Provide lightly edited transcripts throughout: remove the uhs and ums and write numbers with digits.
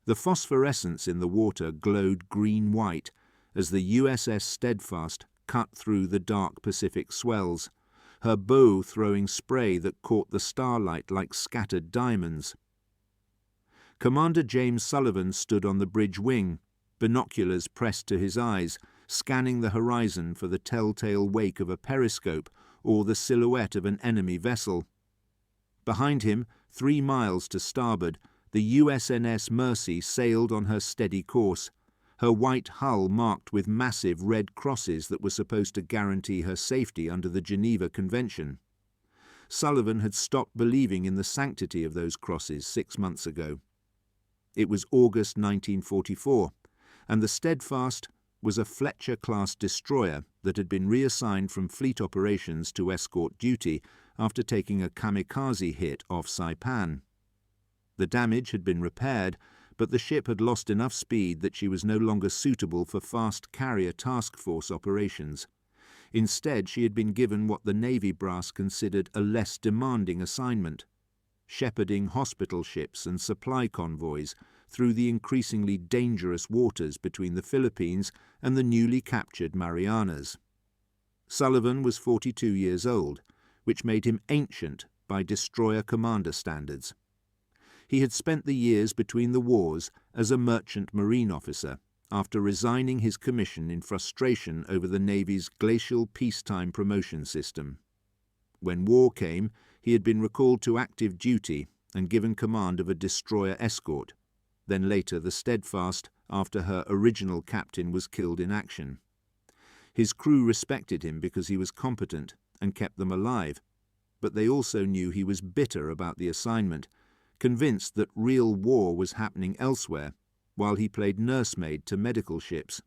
The phosphorescence in the water glowed green-white as the USS Steadfast cut through the dark Pacific swells, her bow throwing spray that caught the starlight like scattered diamonds. Commander James Sullivan stood on the bridge wing, binoculars pressed to his eyes, scanning the horizon for the telltale wake of a periscope or the silhouette of an enemy vessel. Behind him, 3 miles to starboard, the USNS Mercy sailed on her steady course, her white hull marked with massive red crosses that were supposed to guarantee her safety under the Geneva Convention. Sullivan had stopped believing in the sanctity of those crosses 6 months ago. It was August 1944, and the Steadfast was a Fletcher-class destroyer that had been reassigned from fleet operations to escort duty after taking a kamikaze hit off Saipan. The damage had been repaired, but the ship had lost enough speed that she was no longer suitable for fast carrier task force operations. Instead, she had been given what the Navy brass considered a less demanding assignment: shepherding hospital ships and supply convoys through the increasingly dangerous waters between the Philippines and the newly captured Marianas. Sullivan was 42 years old, which made him ancient by destroyer commander standards. He had spent the years between the wars as a merchant marine officer, after resigning his commission in frustration over the Navy's glacial peacetime promotion system. When war came, he had been recalled to active duty and given command of a destroyer escort, then later the Steadfast, after her original captain was killed in action. His crew respected him because he was competent and kept them alive, but they also knew he was bitter about the assignment, convinced that real war was happening elsewhere, while he played nursemaid to medical ships.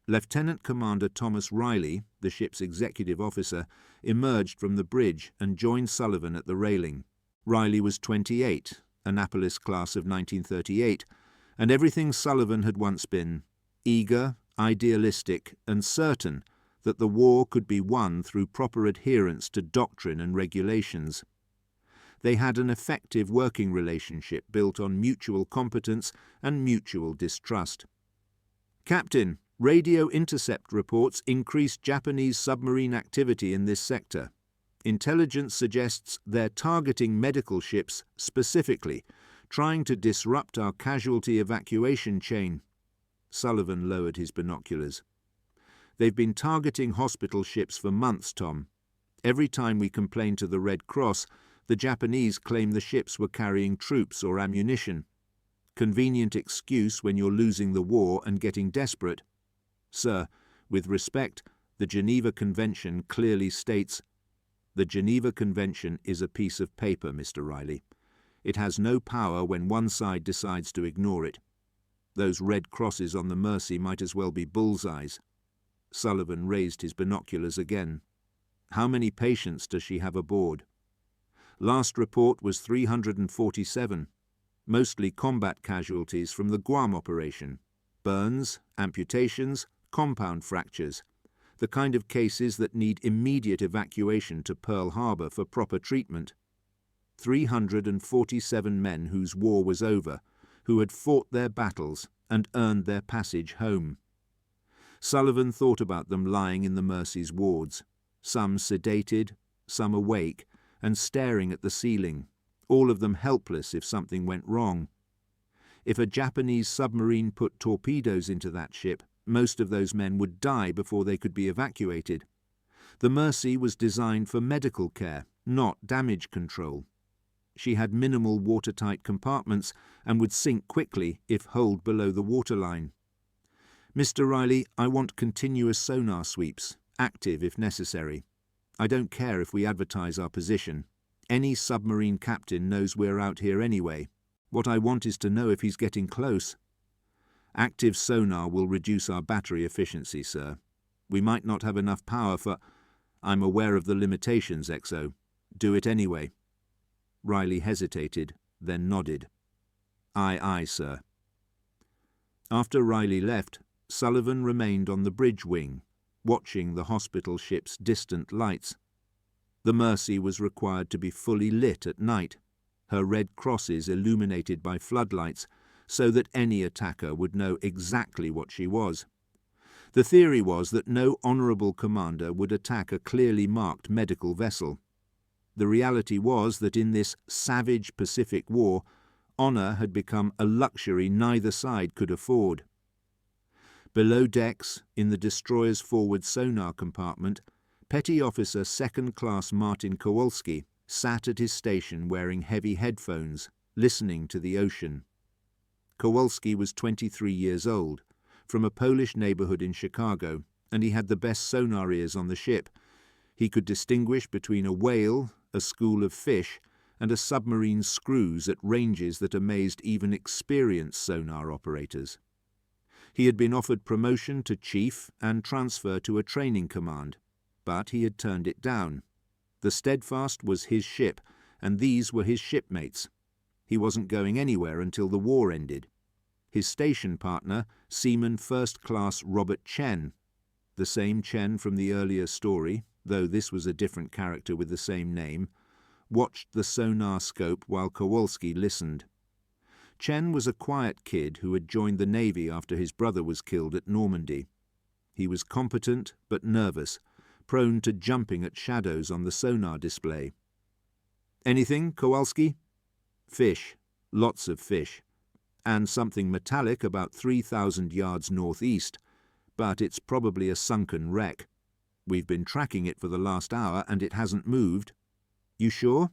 Lieutenant Commander Thomas Riley, the ship's executive officer, emerged from the bridge and joined Sullivan at the railing. Riley was 28, Annapolis class of 1938, and everything Sullivan had once been: eager, idealistic, and certain that the war could be won through proper adherence to doctrine and regulations. They had an effective working relationship built on mutual competence and mutual distrust. "Captain, radio intercept reports increased Japanese submarine activity in this sector. Intelligence suggests they're targeting medical ships specifically, trying to disrupt our casualty evacuation chain." Sullivan lowered his binoculars. "They've been targeting hospital ships for months, Tom. Every time we complain to the Red Cross, the Japanese claim the ships were carrying troops or ammunition. Convenient excuse when you're losing the war and getting desperate. Sir, with respect, the Geneva Convention clearly states—" "The Geneva Convention is a piece of paper, Mr. Riley. It has no power when one side decides to ignore it. Those red crosses on the Mercy might as well be bullseyes." Sullivan raised his binoculars again. "How many patients does she have aboard?" "Last report was 347, mostly combat casualties from the Guam operation. Burns, amputations, compound fractures, the kind of cases that need immediate evacuation to Pearl Harbor for proper treatment. 347 men whose war was over, who had fought their battles and earned their passage home." Sullivan thought about them lying in the Mercy's wards, some sedated, some awake, and staring at the ceiling, all of them helpless if something went wrong. If a Japanese submarine put torpedoes into that ship, most of those men would die before they could be evacuated. The Mercy was designed for medical care, not damage control. She had minimal watertight compartments and would sink quickly if holed below the waterline. "Mr. Riley, I want continuous sonar sweeps, active if necessary. I don't care if we advertise our position. Any submarine captain knows we're out here anyway. What I want is to know if he's getting close." "Active sonar will reduce our battery efficiency, sir. We might not have enough power for—" "I'm aware of the limitations, XO. Do it anyway." Riley hesitated, then nodded. "Aye, aye, sir." After Riley left, Sullivan remained on the bridge wing, watching the hospital ship's distant lights. The Mercy was required to be fully lit at night, her red crosses illuminated by floodlights, so that any attacker would know exactly what she was. The theory was that no honourable commander would attack a clearly marked medical vessel. The reality was that in this savage Pacific War, honour had become a luxury neither side could afford. Below decks, in the destroyer's forward sonar compartment, Petty Officer Second Class Martin Kowalski sat at his station wearing heavy headphones, listening to the ocean. Kowalski was 23 years old, from a Polish neighbourhood in Chicago, and he had the best sonar ears on the ship. He could distinguish between a whale, a school of fish, and a submarine's screws at ranges that amazed even experienced sonar operators. He had been offered promotion to chief and transfer to a training command, but he had turned it down. The Steadfast was his ship, and these were his shipmates. He wasn't going anywhere until the war ended. His station partner, Seaman First Class Robert Chen, the same Chen from the earlier story, though this was a different character with the same name, watched the sonar scope while Kowalski listened. Chen was a quiet kid who had joined the Navy after his brother was killed at Normandy. He was competent but nervous, prone to jumping at shadows on the sonar display. "Anything, Kowalski?" "Fish. Lots of fish. And something metallic about 3,000 yards northeast, but it's probably a sunken wreck. We've been tracking it for the last hour and it hasn't moved." "You sure?"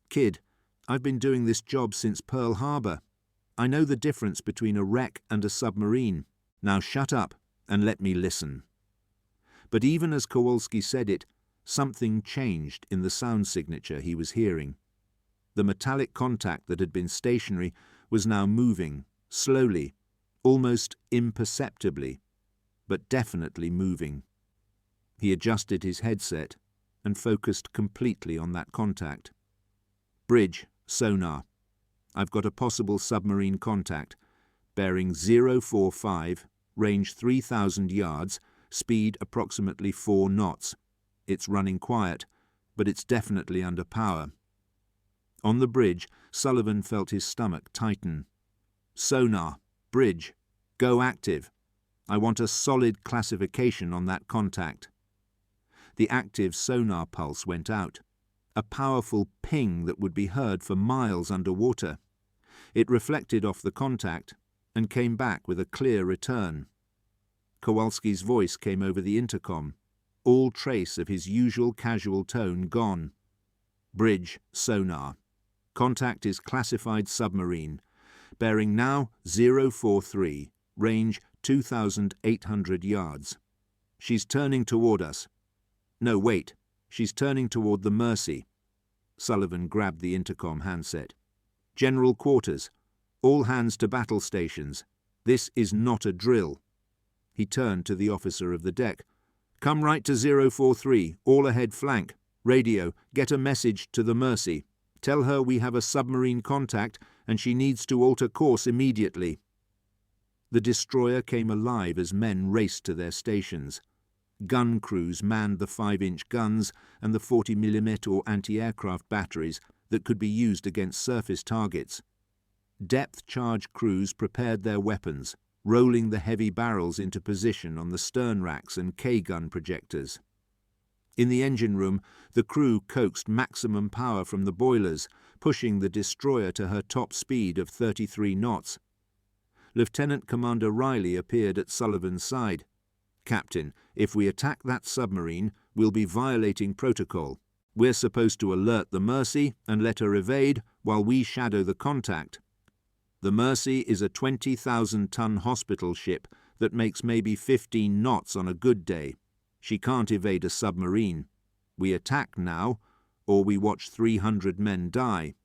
"Kid, I've been doing this job since Pearl Harbor. I know the difference between a wreck and a submarine. Now shut up and let me listen." But even as Kowalski said it, something changed in the sound signature he was hearing. The metallic contact that had been stationary was now moving, slowly, almost imperceptibly, but definitely moving. He adjusted his headset and focused completely on that contact. "Bridge, sonar. I've got a possible submarine contact, bearing 045, range 3,000 yards, speed approximately 4 knots. It's running quiet, but it's definitely under power." On the bridge, Sullivan felt his stomach tighten. "Sonar, bridge, go active. I want a solid classification on that contact." The active sonar pulse went out, a powerful ping that would be heard for miles underwater. It reflected off the contact and came back with a clear return. Kowalski's voice came over the intercom, all trace of his usual casual tone gone. "Bridge, sonar. Contact is classified submarine, bearing now 043, range 2,800 yards. She's turning toward us. No, wait, she's turning toward the Mercy." Sullivan grabbed the intercom handset. "General quarters. All hands to battle stations. This is not a drill." He turned to the officer of the deck. "Come right to 043, all ahead flank. Radio, get a message to the Mercy. Tell her we have a submarine contact and she needs to alter course immediately." The destroyer came alive as men raced to their stations. Gun crews manned the 5-inch guns and the 40mm or anti-aircraft batteries that could be used against surface targets. Depth-charge crews prepared their weapons, rolling the heavy barrels into position on the stern racks and K-gun projectors. In the engine room, the crew coaxed maximum power from the boilers, pushing the destroyer to her top speed of 33 knots. Lieutenant Commander Riley appeared at Sullivan's side. "Captain, if we attack that submarine, we'll be violating protocol. We're supposed to alert the Mercy and let her evade while we shadow the contact. The Mercy is a 20,000-ton hospital ship that makes maybe 15 knots on a good day. She can't evade a submarine. We attack now, or we watch 300 men die.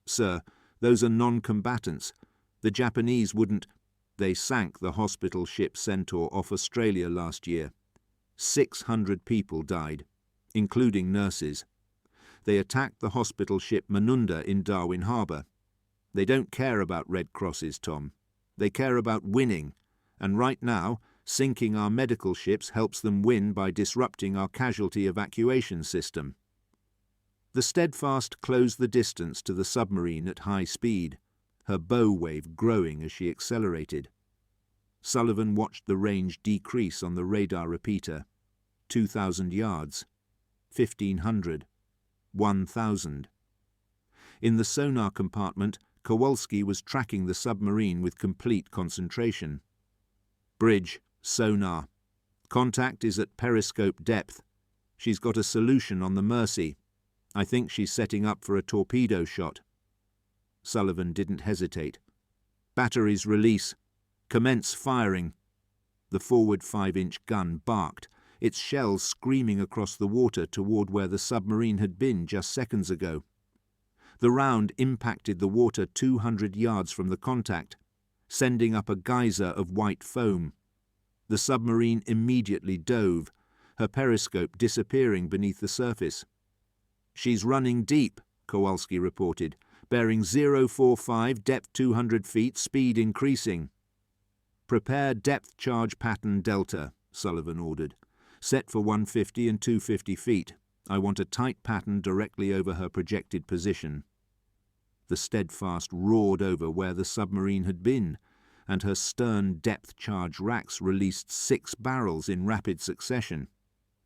Sir, those are non-combatants. The Japanese wouldn't. They sank the hospital ship Centaur off Australia last year. 600 people died, including nurses. They attacked the hospital ship Manunda in Darwin Harbour. They don't care about Red Crosses, Tom. They care about winning, and right now, sinking our medical ships helps them win by disrupting our casualty evacuation system." The Steadfast closed the distance to the submarine at high speed. her bow wave growing as she accelerated. Sullivan watched the range decrease on the radar repeater. 2,000 yards, 1,500, 1,000. In the sonar compartment, Kowalski was tracking the submarine with complete concentration. Bridge, sonar. Contact is at periscope depth. She's got a solution on the Mercy. I think she's setting up for a torpedo shot. Sullivan didn't hesitate. Batteries release. Commence firing. The forward 5-inch gun barked, its shells screaming across the water toward where the submarine had been just seconds ago. The round impacted the water 200 yards from the contact, sending up a geyser of white foam. The submarine immediately dove, her periscope disappearing beneath the surface. "She's running deep," Kowalski reported. "Bearing 045, depth 200 feet, speed increasing." "Prepare depth charge pattern delta," Sullivan ordered. "Set for 150 and 250 feet. I want a tight pattern directly over her projected position." The Steadfast roared over where the submarine had been, and her stern depth charge racks released 6 barrels in rapid succession.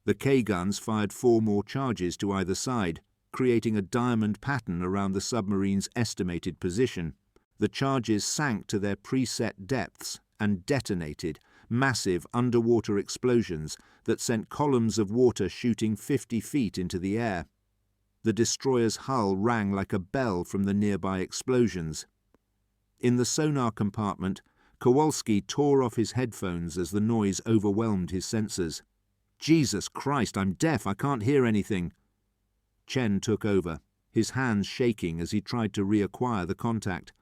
The K-guns fired 4 more charges to either side, creating a diamond pattern around the submarine's estimated position. The charges sank to their preset depths and detonated, massive underwater explosions that sent columns of water shooting 50 feet into the air. The destroyer's hull rang like a bell from the nearby explosions. In the sonar compartment, Kowalski tore off his headphones as the noise overwhelmed his senses. "Jesus Christ, I'm deaf, I can't hear anything." Chen took over, his hands shaking as he tried to reacquire the contact.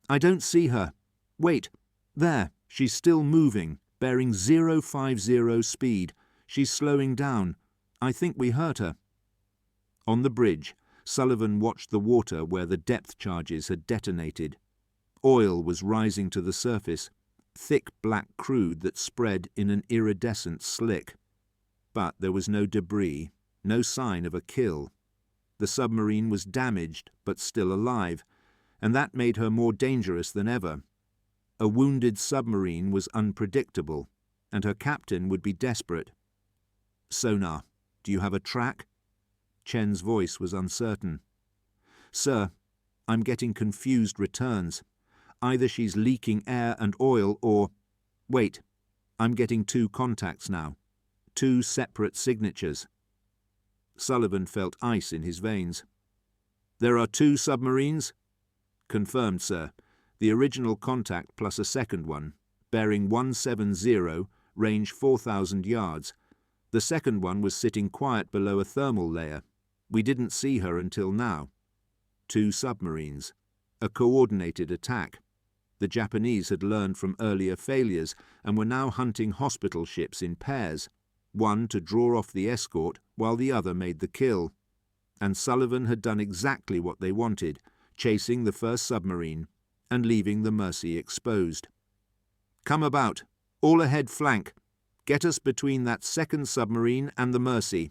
"I don't see her. Wait, there, she's still moving, bearing 050 speed. She's slowing down. I think we hurt her." On the bridge, Sullivan watched the water where the depth charges had detonated. Oil was rising to the surface, thick black crude that spread in an iridescent slick. But there was no debris, no sign of a kill. The submarine was damaged but still alive, and that made her more dangerous than ever. A wounded submarine was unpredictable, and her captain would be desperate. "Sonar, do you have a track?" Chen's voice was uncertain. "Sir, I'm getting confused returns. Either she's leaking air and oil or... Wait, I'm getting 2 contacts now. 2 separate signatures." Sullivan felt ice in his veins. "There are 2 submarines?" "Confirmed, sir. The original contact plus a second one, bearing 170, range 4,000 yards. The second one was sitting quiet below a thermal layer. We didn't see her until now. 2 submarines. A coordinated attack. The Japanese had learned from earlier failures and were now hunting hospital ships in pairs, one to draw off the escort while the other made the kill. And Sullivan had done exactly what they wanted, chasing the first submarine and leaving the Mercy exposed. "Come about. All ahead flank. Get us between that second submarine and the Mercy.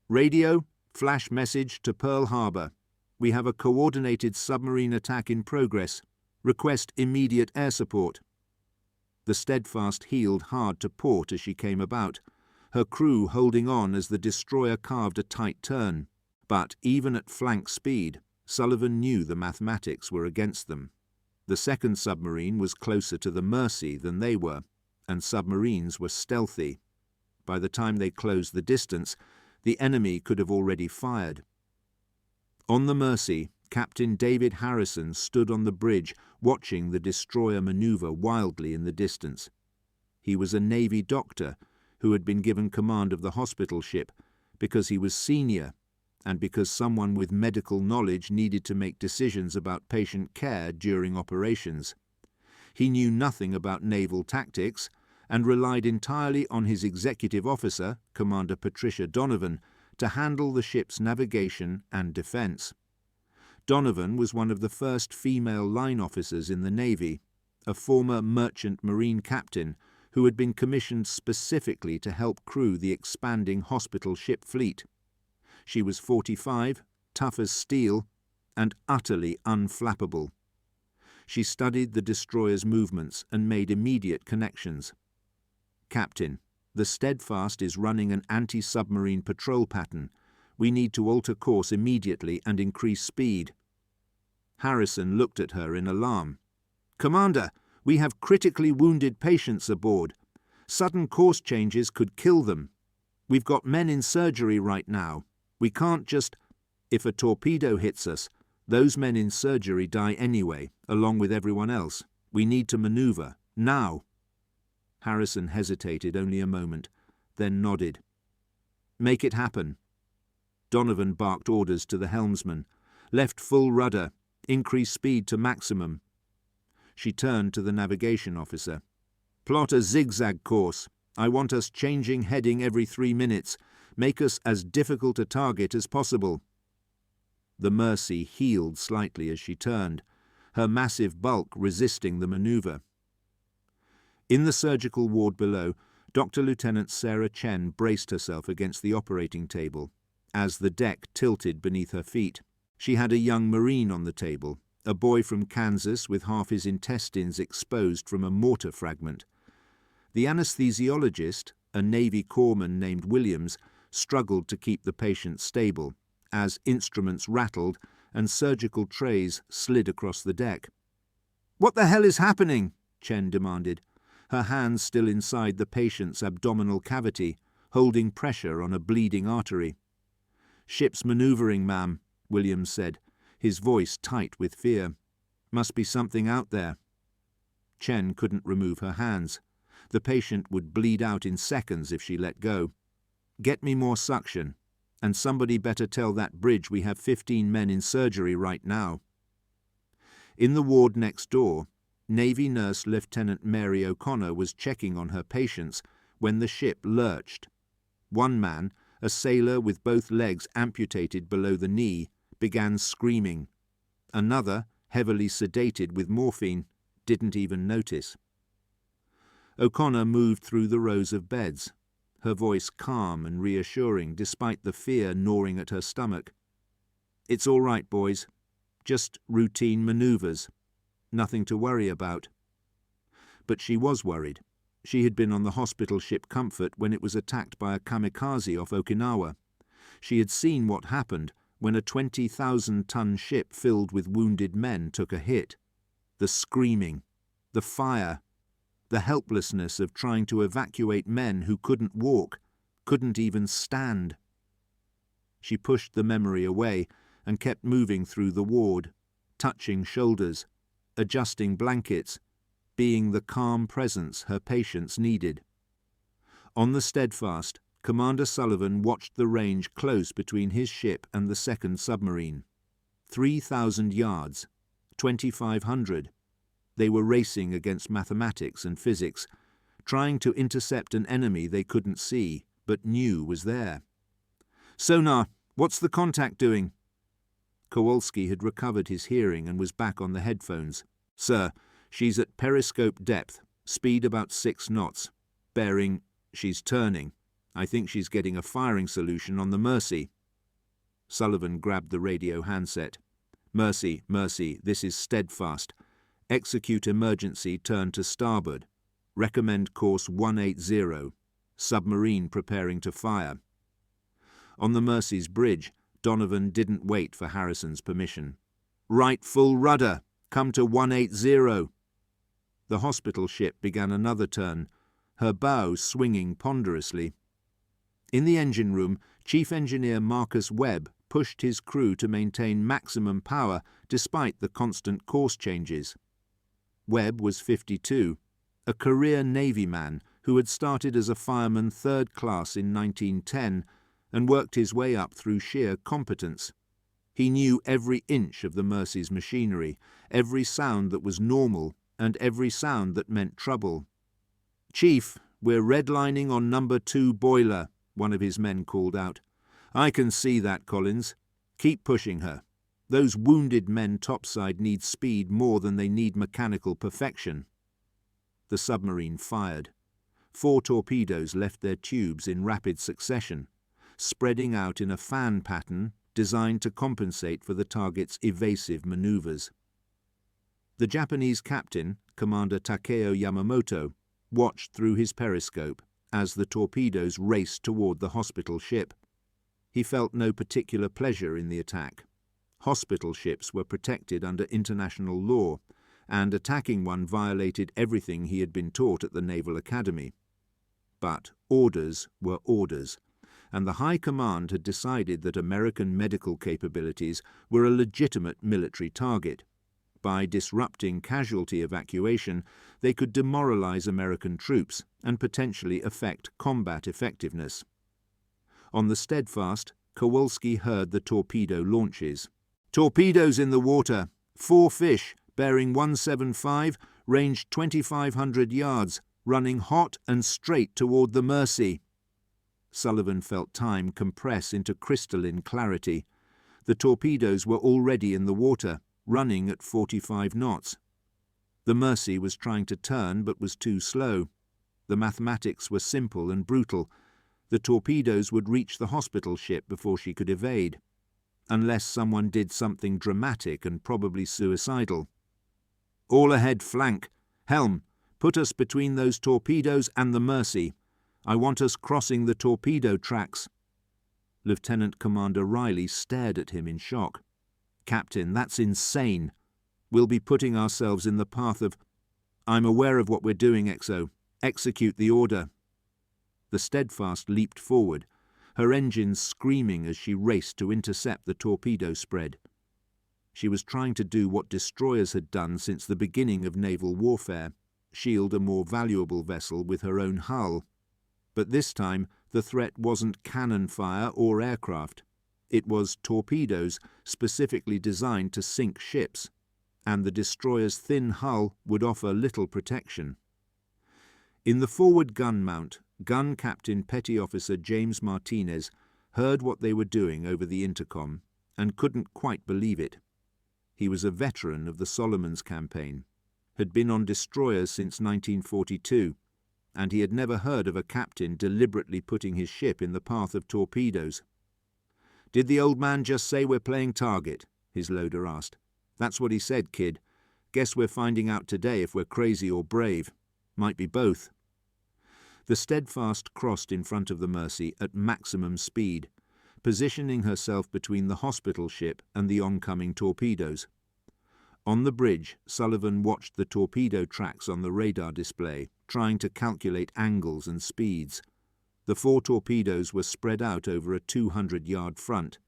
Radio, flash message to Pearl Harbor. We have a coordinated submarine attack in progress. Request immediate air support." The Steadfast heeled hard to port as she came about, her crew holding on as the destroyer carved a tight turn. But even at flank speed, Sullivan knew the mathematics were against them. The second submarine was closer to the Mercy than they were, and submarines were stealthy. By the time they closed the distance, the enemy could have already fired. On the Mercy, Captain David Harrison stood on the bridge, watching the destroyer maneuver wildly in the distance. He was a Navy doctor who had been given command of the hospital ship because he was senior and because someone with medical knowledge needed to make decisions about patient care during operations. He knew nothing about naval tactics and relied entirely on his executive officer, Commander Patricia Donovan, to handle the ship's navigation and defense. Donovan was one of the first female line officers in the Navy, a former merchant marine captain who had been commissioned specifically to help crew the expanding hospital ship fleet. She was 45, tough as steel, and utterly unflappable. She studied the destroyer's movements and made immediate connections. "Captain, the Steadfast is running an anti-submarine patrol pattern. We need to alter course immediately and increase speed." Harrison looked at her in alarm. "Commander, we have critically wounded patients aboard. Sudden course changes could kill them. We've got men in surgery right now. We can't just—" "If a torpedo hits us, those men in surgery die anyway, along with everyone else. We need to maneuver, now." Harrison hesitated only a moment, then nodded. "Make it happen." Donovan barked orders to the helmsman. "Left full rudder. Increase speed to maximum." She turned to the navigation officer. "Plot a zigzag course. I want us changing heading every 3 minutes. Make us as difficult a target as possible." The Mercy heeled slightly as she turned, her massive bulk resisting the maneuver. In the surgical ward below, Dr. Lieutenant Sarah Chen braced herself against the operating table, as the deck tilted beneath her feet. She had a young Marine on the table, a boy from Kansas with half his intestines exposed from a mortar fragment. The anesthesiologist, a Navy corpsman named Williams, struggled to keep the patient stable, as instruments rattled and surgical trays slid across the deck. "What the hell is happening?" Chen demanded, her hands still inside the patient's abdominal cavity, holding pressure on a bleeding artery. "Ship's maneuvering, ma'am," Williams said, his voice tight with fear. "Must be something out there." Chen couldn't remove her hands. The patient would bleed out in seconds if she let go. "Get me more suction. And somebody better tell that bridge we have 15 men in surgery right now." In the ward next door, Navy nurse Lieutenant Mary O'Connor was checking on her patients when the ship lurched. One man, a sailor with both legs amputated below the knee, began screaming. Another, heavily sedated with morphine, didn't even notice. O'Connor moved through the rows of beds, her voice calm and reassuring despite the fear gnawing at her stomach. "It's all right, boys. Just routine maneuvers. Nothing to worry about." But she was worried. She had been on the hospital ship Comfort when it was attacked by a kamikaze off Okinawa. She had seen what happened when a 20,000-ton ship filled with wounded men took a hit. The screaming, the fire, the helplessness of trying to evacuate men who couldn't walk, couldn't even stand. She pushed the memory away and kept moving through the ward, touching shoulders, adjusting blankets, being the calm presence her patients needed. On the Steadfast, Commander Sullivan watched the range close between his ship and the second submarine. 3,000 yards, 2,500. They were racing against mathematics and physics, trying to intercept an enemy they couldn't see, but knew was there. "Sonar, what's the contact doing?" Kowalski had recovered his hearing and was back on the headphones. "Sir, she's at periscope depth, speed about 6 knots. Bearing, she's turning. I think she's getting a firing solution on the Mercy." Sullivan grabbed the radio handset. Mercy, this is Steadfast. Execute emergency turn to starboard. Recommend course 180. Submarine preparing to fire." On the Mercy's bridge, Donovan didn't wait for Harrison's permission. "Right full rudder. Come to 180. The hospital ship began another turn, her bow swinging ponderously. In the engine room, Chief Engineer Marcus Webb pushed his crew to maintain maximum power despite the constant course changes. Webb was 52, a career Navy man who had started as a fireman 3rd class in 1910 and worked his way up through sheer competence. He knew every inch of the Mercy's machinery, every sound that was normal and every sound that meant trouble. "Chief, we're redlining on number 2 boiler," one of his men called out. "I can see that, Collins. Keep pushing her. Those wounded men topside need speed more than they need mechanical perfection." The submarine fired. 4 torpedoes left their tubes in rapid succession, spreading out in a fan pattern designed to compensate for the target's evasive maneuvers. The Japanese captain, Commander Takeo Yamamoto, watched through his periscope as the torpedoes raced toward the hospital ship. He felt no particular pleasure in the attack. Hospital ships were protected under international law, and attacking one violated everything he had been taught at the Naval Academy. But orders were orders, and the High Command had decided that American medical capabilities were a legitimate military target. By disrupting casualty evacuation, they could demoralize American troops and potentially affect combat effectiveness. On the Steadfast, Kowalski heard the torpedo launches. "Torpedoes in the water! 4 fish, bearing 175, range 2,500 yards, running hot and straight toward the Mercy." Sullivan felt time compress into crystalline clarity. The torpedoes were already in the water, running at 45 knots. The Mercy was trying to turn but was too slow. The mathematics were simple and brutal. The torpedoes would reach the hospital ship before she could evade, unless someone did something dramatic and probably suicidal. "All ahead flank. Helm, put us between those torpedoes and the Mercy. I want us crossing the torpedo tracks." Lieutenant Commander Riley stared at him in shock. "Captain, that's insane. We'll be putting ourselves in the path of—" "I'm aware of what we're doing, XO. Execute the order." The Steadfast leaped forward, her engines screaming as she raced to intercept the torpedo spread. She was trying to do what destroyers had done since the beginning of naval warfare, shield a more valuable vessel with her own hull. But this time the threat wasn't cannon fire or aircraft. It was torpedoes specifically designed to sink ships, and the destroyer's thin hull would offer little protection. In the forward gun mount, Gun Captain Petty Officer James Martinez heard what they were doing over the intercom and couldn't quite believe it. He was a veteran of the Solomons campaign, had been on destroyers since 1942, and he had never heard of a captain deliberately putting his ship in the path of torpedoes. "Did the old man just say we're playing target?" his loader asked. "That's what he said, kid. Guess we're finding out today if we're crazy or brave. Might be both." The Steadfast crossed in front of the Mercy at maximum speed, positioning herself between the hospital ship and the oncoming torpedoes. On the bridge, Sullivan watched the torpedo tracks on the radar display, trying to calculate angles and speeds. The 4 torpedoes were spread out over a 200-yard front.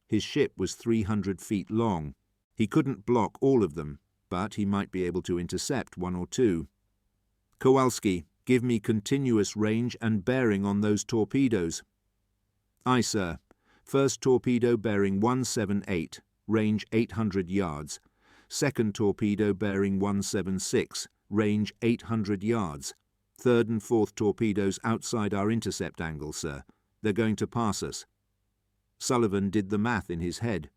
His ship was 300 feet long. He couldn't block all of them, but he might be able to intercept 1 or 2. "Kowalski, give me continuous range and bearing on those torpedoes." "Aye, sir. First torpedo bearing 178, range 800 yards. Second torpedo bearing 176, range 800 yards. Third and fourth torpedoes outside our intercept angle, sir. They're going to pass us." Sullivan did the math in his head.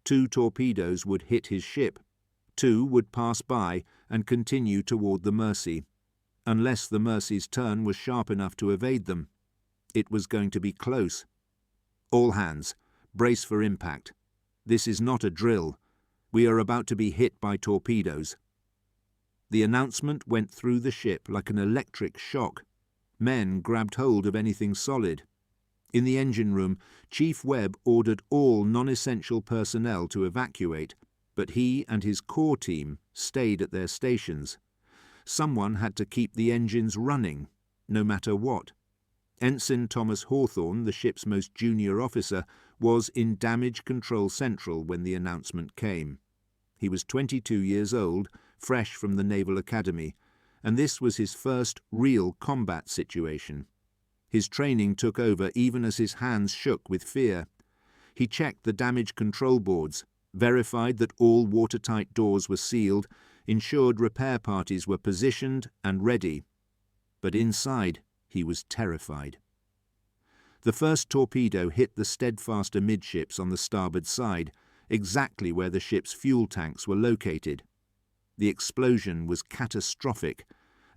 2 torpedoes would hit his ship. 2 would pass by and continue toward the Mercy, unless the Mercy's turn was sharp enough to evade them. It was going to be close. "All hands, brace for impact. This is not a drill. We are about to be hit by torpedoes." The announcement went through the ship like an electric shock. Men grabbed hold of anything solid. In the engine room, Chief Webb ordered all non-essential personnel to evacuate, but he and his core team stayed at their stations. Someone had to keep the engines running, no matter what. Ensign Thomas Hawthorne, the ship's most junior officer, was in Damage Control Central when the announcement came. He was 22 years old, fresh from the Naval Academy, and this was his first real combat situation. His training took over even as his hands shook with fear. He checked the damage control boards, verified that all watertight doors were sealed, ensured repair parties were positioned and ready. But inside, he was terrified. The first torpedo hit the Steadfast amidships on the starboard side, exactly where the ship's fuel tanks were located. The explosion was catastrophic,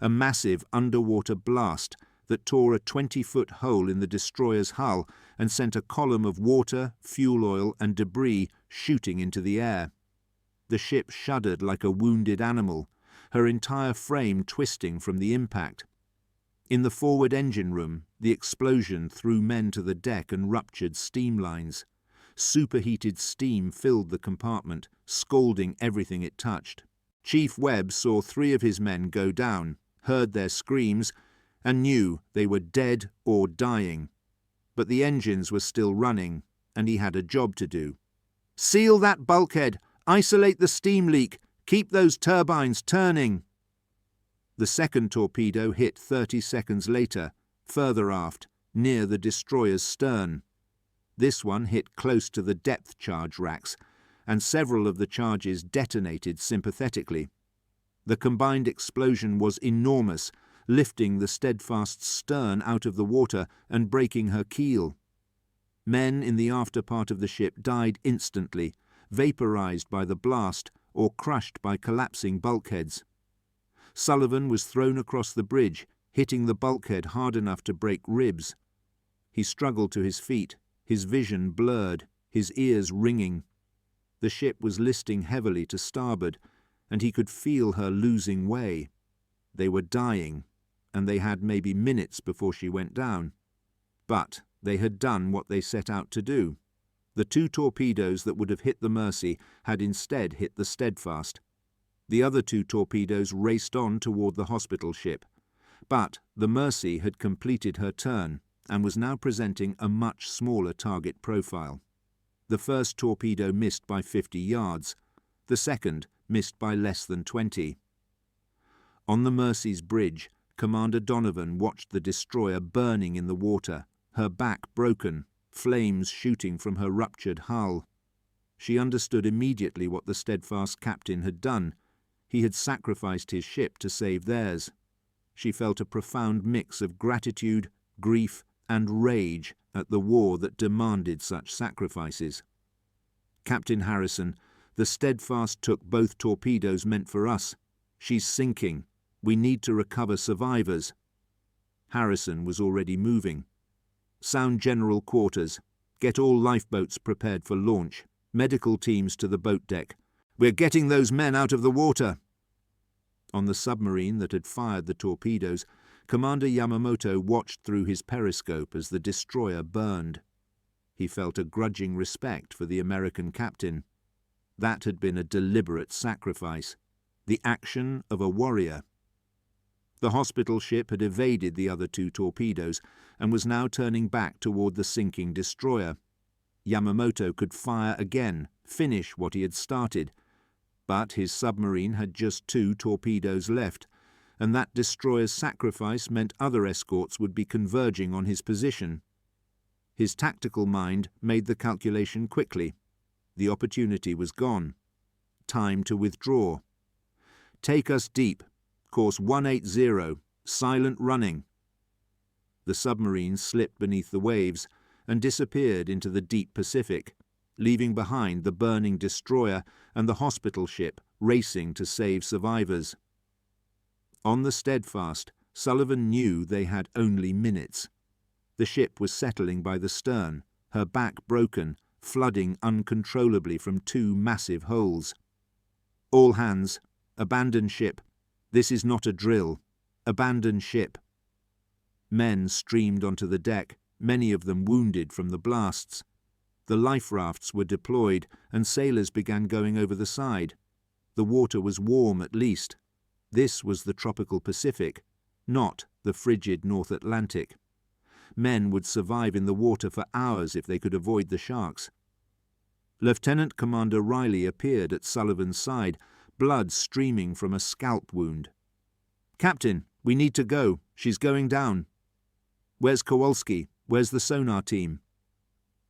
a massive underwater blast that tore a 20-foot hole in the destroyer's hull and sent a column of water, fuel oil and debris shooting into the air. The ship shuddered like a wounded animal, her entire frame twisting from the impact. In the forward engine room, the explosion threw men to the deck and ruptured steam lines. Superheated steam filled the compartment, scalding everything it touched. Chief Webb saw 3 of his men go down, heard their screams, and knew they were dead or dying. But the engines were still running, and he had a job to do. "Seal that bulkhead! Isolate the steam leak! Keep those turbines turning!" The second torpedo hit 30 seconds later, further aft, near the destroyer's stern. This one hit close to the depth charge racks, and several of the charges detonated sympathetically. The combined explosion was enormous, lifting the Steadfast's stern out of the water and breaking her keel. Men in the after part of the ship died instantly, vaporized by the blast or crushed by collapsing bulkheads. Sullivan was thrown across the bridge, hitting the bulkhead hard enough to break ribs. He struggled to his feet, his vision blurred, his ears ringing. The ship was listing heavily to starboard, and he could feel her losing way. They were dying, and they had maybe minutes before she went down. But they had done what they set out to do. The 2 torpedoes that would have hit the Mercy had instead hit the Steadfast. The other 2 torpedoes raced on toward the hospital ship. But the Mercy had completed her turn and was now presenting a much smaller target profile. The first torpedo missed by 50 yards. The second missed by less than 20. On the Mercy's bridge, Commander Donovan watched the destroyer burning in the water, her back broken, flames shooting from her ruptured hull. She understood immediately what the Steadfast captain had done. He had sacrificed his ship to save theirs. She felt a profound mix of gratitude, grief, and rage at the war that demanded such sacrifices. "Captain Harrison, the Steadfast took both torpedoes meant for us. She's sinking. We need to recover survivors." Harrison was already moving. "Sound general quarters. Get all lifeboats prepared for launch. Medical teams to the boat deck. We're getting those men out of the water." On the submarine that had fired the torpedoes, Commander Yamamoto watched through his periscope as the destroyer burned. He felt a grudging respect for the American captain. That had been a deliberate sacrifice, the action of a warrior. The hospital ship had evaded the other 2 torpedoes and was now turning back toward the sinking destroyer. Yamamoto could fire again, finish what he had started. But his submarine had just 2 torpedoes left, and that destroyer's sacrifice meant other escorts would be converging on his position. His tactical mind made the calculation quickly. The opportunity was gone. Time to withdraw. "Take us deep. Course 180, silent running." The submarine slipped beneath the waves and disappeared into the deep Pacific, leaving behind the burning destroyer and the hospital ship racing to save survivors. On the Steadfast, Sullivan knew they had only minutes. The ship was settling by the stern, her back broken, flooding uncontrollably from 2 massive holes. "All hands, abandon ship. This is not a drill. Abandon ship." Men streamed onto the deck, many of them wounded from the blasts. The life rafts were deployed, and sailors began going over the side. The water was warm at least. This was the tropical Pacific, not the frigid North Atlantic. Men would survive in the water for hours if they could avoid the sharks. Lieutenant Commander Riley appeared at Sullivan's side, blood streaming from a scalp wound. "Captain, we need to go. She's going down." "Where's Kowalski? Where's the sonar team?"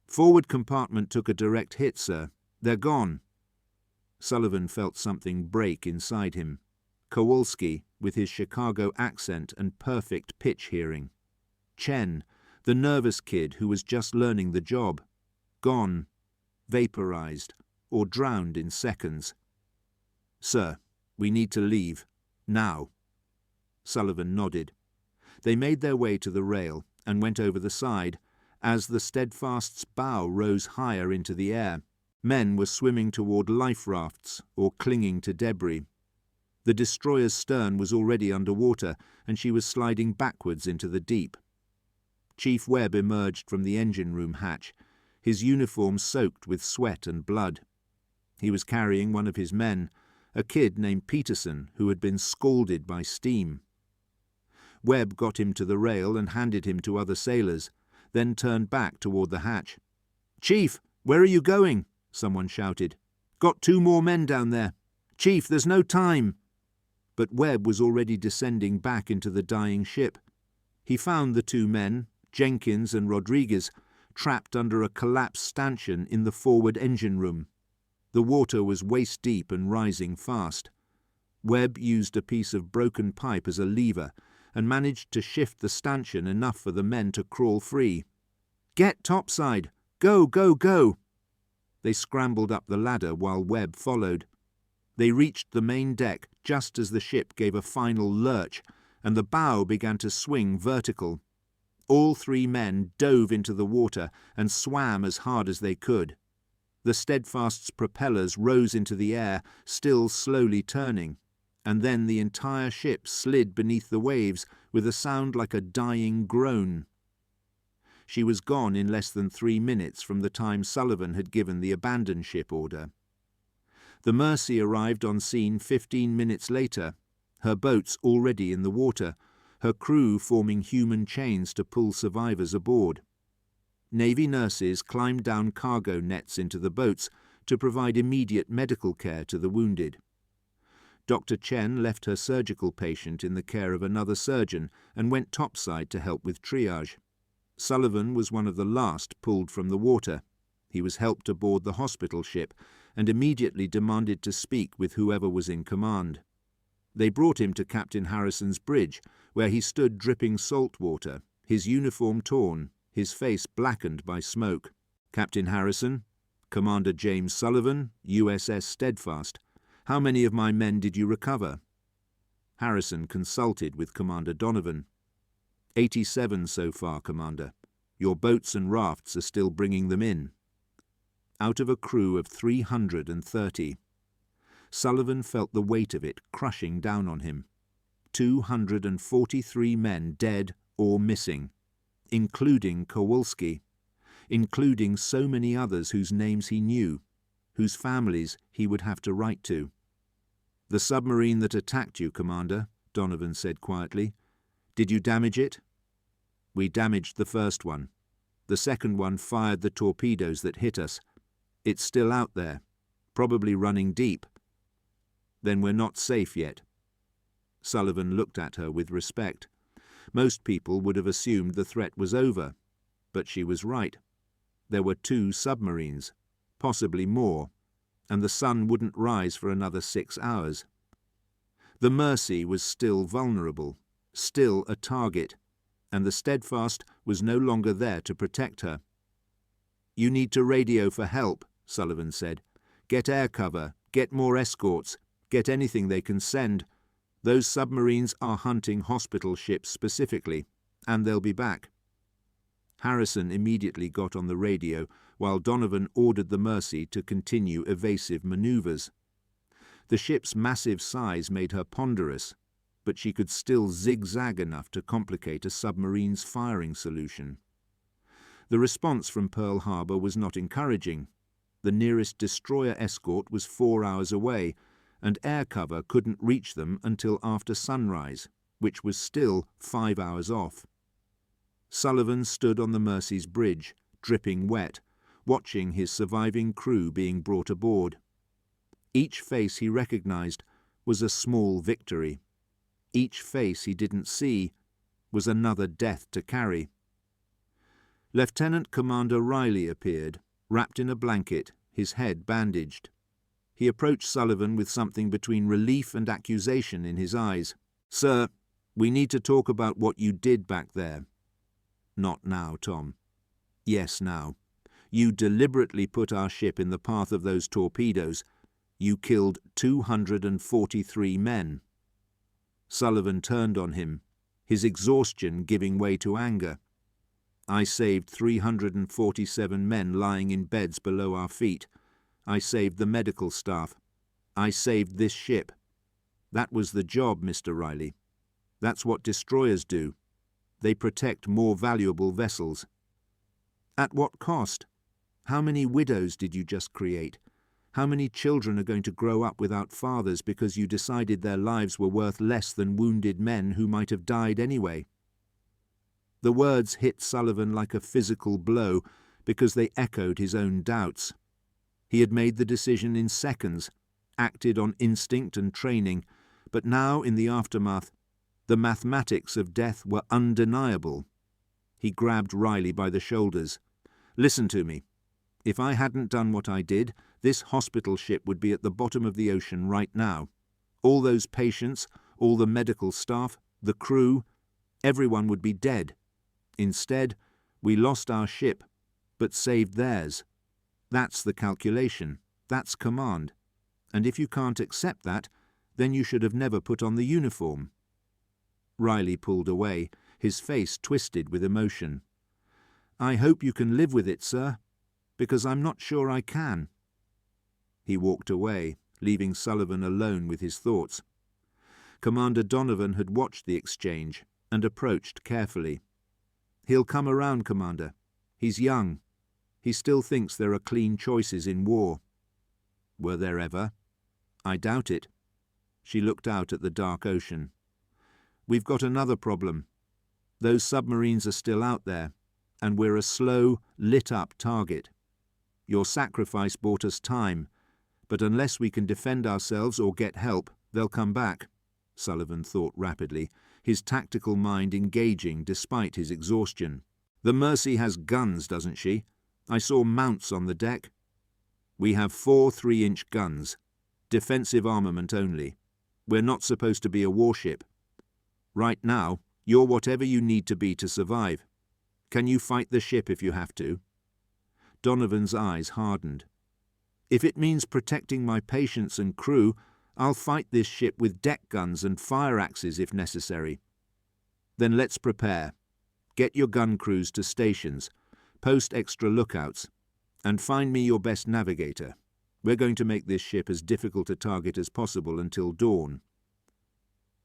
"Forward compartment took a direct hit, sir. They're gone." Sullivan felt something break inside him. Kowalski, with his Chicago accent and perfect pitch hearing. Chen, the nervous kid who was just learning the job. Gone, vaporized, or drowned in seconds. "Sir, we need to leave. Now." Sullivan nodded. They made their way to the rail and went over the side as the Steadfast's bow rose higher into the air. Men were swimming toward life rafts or clinging to debris. The destroyer's stern was already underwater, and she was sliding backwards into the deep. Chief Webb emerged from the engine room hatch, his uniform soaked with sweat and blood. He was carrying one of his men, a kid named Peterson, who had been scalded by steam. Webb got him to the rail and handed him to other sailors, then turned back toward the hatch. "Chief, where are you going?" someone shouted. "Got 2 more men down there. Chief, there's no time." But Webb was already descending back into the dying ship. He found the 2 men, Jenkins and Rodriguez, trapped under a collapsed stanchion in the forward engine room. The water was waist-deep and rising fast. Webb used a piece of broken pipe as a lever and managed to shift the stanchion enough for the men to crawl free. "Get topside! Go, go, go!" They scrambled up the ladder while Webb followed. They reached the main deck just as the ship gave a final lurch and the bow began to swing vertical. All 3 men dove into the water and swam as hard as they could. The Steadfast's propellers rose into the air, still slowly turning, and then the entire ship slid beneath the waves with a sound like a dying groan. She was gone in less than 3 minutes from the time Sullivan had given the abandon ship order. The Mercy arrived on scene 15 minutes later, her boats already in the water, her crew forming human chains to pull survivors aboard. Navy nurses climbed down cargo nets into the boats to provide immediate medical care to the wounded. Dr. Chen left her surgical patient in the care of another surgeon and went topside to help with triage. Sullivan was one of the last pulled from the water. He was helped aboard the hospital ship and immediately demanded to speak with whoever was in command. They brought him to Captain Harrison's bridge, where he stood dripping salt water, his uniform torn, his face blackened by smoke. "Captain Harrison, Commander James Sullivan, USS Steadfast. How many of my men did you recover?" Harrison consulted with Commander Donovan. 87 so far, Commander. Your boats and rafts are still bringing them in." Out of a crew of 330. Sullivan felt the weight of it crushing down on him. 243 men dead or missing, including Kowalski, including so many others whose names he knew, whose families he would have to write to. "The submarine that attacked you, Commander," Donovan said quietly. "Did you damage it?" "We damaged the first one. The second one fired the torpedoes that hit us. It's still out there, probably running deep." "Then we're not safe yet." Sullivan looked at her with respect. Most people would have assumed the threat was over, but she was right. There were 2 submarines, possibly more, and the sun wouldn't rise for another 6 hours. The Mercy was still vulnerable, still a target, and the Steadfast was no longer there to protect her. "You need to radio for help," Sullivan said. "Get air cover, get more escorts, get anything they can send. Those submarines are hunting hospital ships specifically, and they'll be back." Harrison immediately got on the radio, while Donovan ordered the Mercy to continue evasive maneuvers. The ship's massive size made her ponderous, but she could still zigzag enough to complicate a submarine's firing solution. The response from Pearl Harbor was not encouraging. The nearest destroyer escort was 4 hours away, and air cover couldn't reach them until after sunrise, which was still 5 hours off. Sullivan stood on the Mercy's bridge, dripping wet, watching his surviving crew being brought aboard. Each face he recognized was a small victory. Each face he didn't see was another death to carry. Lieutenant Commander Riley appeared, wrapped in a blanket, his head bandaged. He approached Sullivan with something between relief and accusation in his eyes. "Sir, we need to talk about what you did back there." "Not now, Tom." "Yes, now. You deliberately put our ship in the path of those torpedoes. You killed 243 men." Sullivan turned on him, his exhaustion giving way to anger. "I saved 347 men lying in beds below our feet. I saved the medical staff. I saved this ship. That was the job, Mr. Riley. That's what destroyers do. They protect more valuable vessels. At what cost? How many widows did you just create? How many children are going to grow up without fathers because you decided their lives were worth less than wounded men who might have died anyway? The words hit Sullivan like a physical blow because they echoed his own doubts. He had made the decision in seconds, acted on instinct and training, but now, in the aftermath, the mathematics of death were undeniable. He grabbed Riley by the shoulders. "Listen to me. If I hadn't done what I did, this hospital ship would be at the bottom of the ocean right now. All those patients, all the medical staff, the crew, everyone would be dead. Instead, we lost our ship, but saved theirs. That's the calculation. That's command. And if you can't accept that, then you should have never put on the uniform." Riley pulled away, his face twisted with emotion. "I hope you can live with it, sir, because I'm not sure I can." He walked away, leaving Sullivan alone with his thoughts. Commander Donovan had watched the exchange and approached carefully. "He'll come around, Commander. He's young. He still thinks there are clean choices in war." "Were there ever?" "I doubt it." She looked out at the dark ocean. "We've got another problem. Those submarines are still out there, and we're a slow, lit-up target. Your sacrifice bought us time, but unless we can defend ourselves or get help, they'll come back," Sullivan thought rapidly, his tactical mind engaging despite his exhaustion. "The Mercy has guns, doesn't she? I saw mounts on the deck." "We have 4 3-inch guns. Defensive armament only. We're not supposed to be a warship. Right now, you're whatever you need to be to survive. Can you fight the ship if you have to?" Donovan's eyes hardened. "If it means protecting my patients and crew, I'll fight this ship with deck guns and fire axes if necessary." "Then let's prepare. Get your gun crews to stations, post extra lookouts, and find me your best navigator. We're going to make this ship as difficult a target as possible until dawn."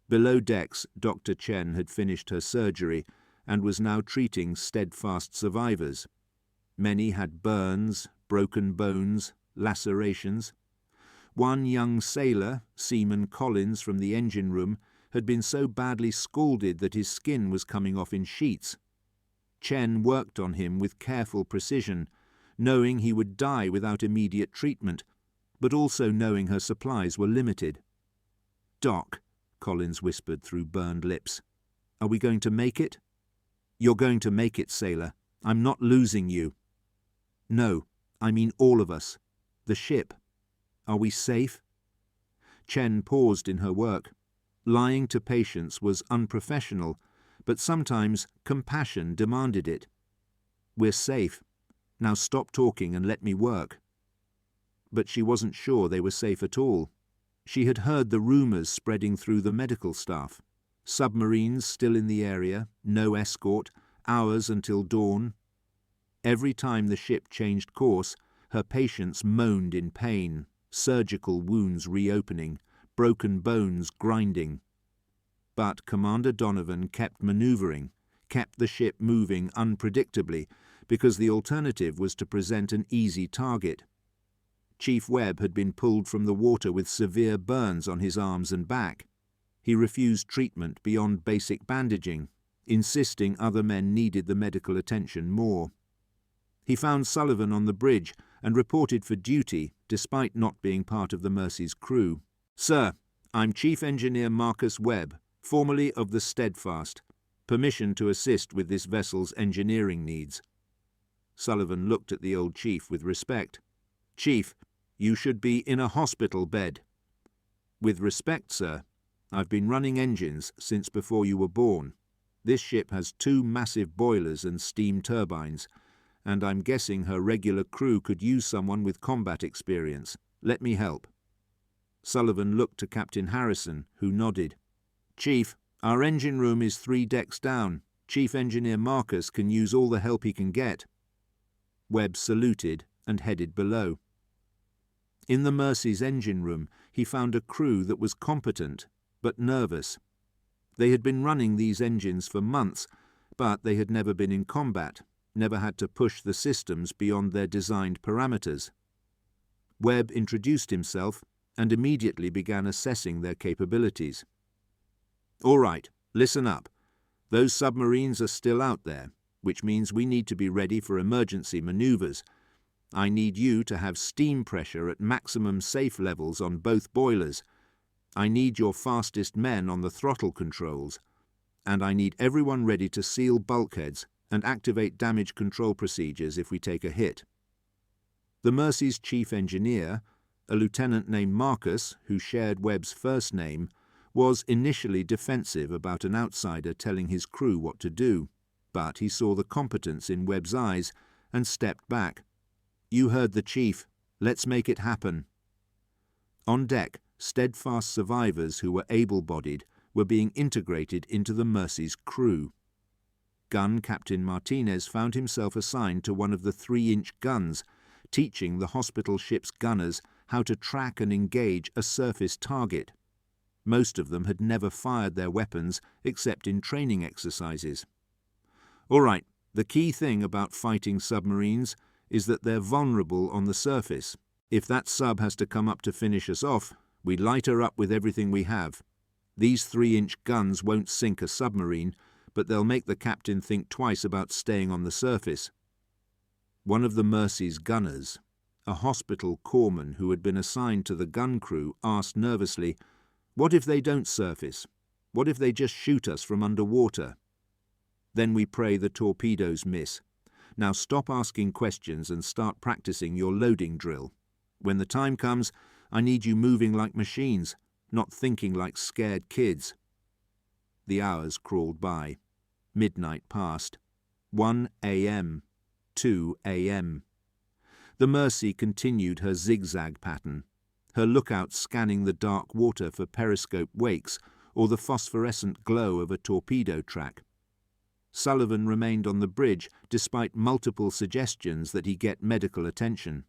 Below decks, Dr. Chen had finished her surgery and was now treating Steadfast survivors. Many had burns, broken bones, lacerations. One young sailor, Seaman Collins from the engine room, had been so badly scalded that his skin was coming off in sheets. Chen worked on him with careful precision, knowing he would die without immediate treatment, but also knowing her supplies were limited. "Doc," Collins whispered through burned lips, "are we going to make it?" "You're going to make it, sailor. I'm not losing you." "No, I mean all of us. The ship. Are we safe?" Chen paused in her work. Lying to patients was unprofessional, but sometimes compassion demanded it. "We're safe. Now stop talking and let me work." But she wasn't sure they were safe at all. She had heard the rumours spreading through the medical staff. Submarines still in the area, no escort, hours until dawn. Every time the ship changed course, her patients moaned in pain, surgical wounds reopening, broken bones grinding. But Commander Donovan kept manoeuvring, kept the ship moving unpredictably, because the alternative was to present an easy target. Chief Webb had been pulled from the water with severe burns on his arms and back. He refused treatment beyond basic bandaging, insisting other men needed the medical attention more. He found Sullivan on the bridge and reported for duty, despite not being part of the Mercy's crew. "Sir, I'm Chief Engineer Marcus Webb, formerly of the Steadfast. Permission to assist with this vessel's engineering needs." Sullivan looked at the old chief with respect. "Chief, you should be in a hospital bed." "With respect, sir, I've been running engines since before you were born. This ship has 2 massive boilers and steam turbines, and I'm guessing her regular crew could use someone with combat experience. Let me help." Sullivan looked to Captain Harrison, who nodded. "Chief, our engine room is 3 decks down. Chief Engineer Marcus can use all the help he can get." Webb saluted and headed below. In the Mercy's engine room, he found a crew that was competent, but nervous. They had been running these engines for months, but they had never been in combat, never had to push the systems beyond their designed parameters. Webb introduced himself and immediately began assessing their capabilities. "All right, listen up. Those submarines are still out there, which means we need to be ready for emergency maneuvers. I need you to have steam pressure at maximum safe levels on both boilers. I need your fastest men on the throttle controls. And I need everyone ready to seal bulkheads and activate damage control procedures if we take a hit." The Mercy's chief engineer, a lieutenant named Marcus, who shared Webb's first name, was initially defensive about an outsider telling his crew what to do, but he saw the competence in Webb's eyes and stepped back. "You heard the chief. Let's make it happen." On deck, Steadfast survivors who were able-bodied were being integrated into the Mercy's crew. Gun Captain Martinez found himself assigned to one of the 3-inch guns, teaching the hospital ship's gunners how to track and engage a surface target. Most of them had never fired their weapons except in training exercises. "All right, the key thing about fighting submarines is that they're vulnerable on the surface. If that sub has to come up to finish us off, we light her up with everything we have. These 3-inch guns won't sink a submarine, but they'll make the captain think twice about staying on the surface." One of the Mercy's gunners, a hospital corpsman who had been assigned to the gun crew, asked nervously, "What if they don't surface? What if they just shoot us from underwater?" "Then we pray the torpedoes miss. Now stop asking questions and start practicing your loading drill. When the time comes, I need you moving like machines, not thinking like scared kids." The hours crawled by. Midnight passed. 1 a.m. 2 a.m. The Mercy continued her zigzag pattern, her lookout scanning the dark water for periscope wakes or the phosphorescent glow of a torpedo track. Sullivan remained on the bridge despite multiple suggestions that he get medical attention.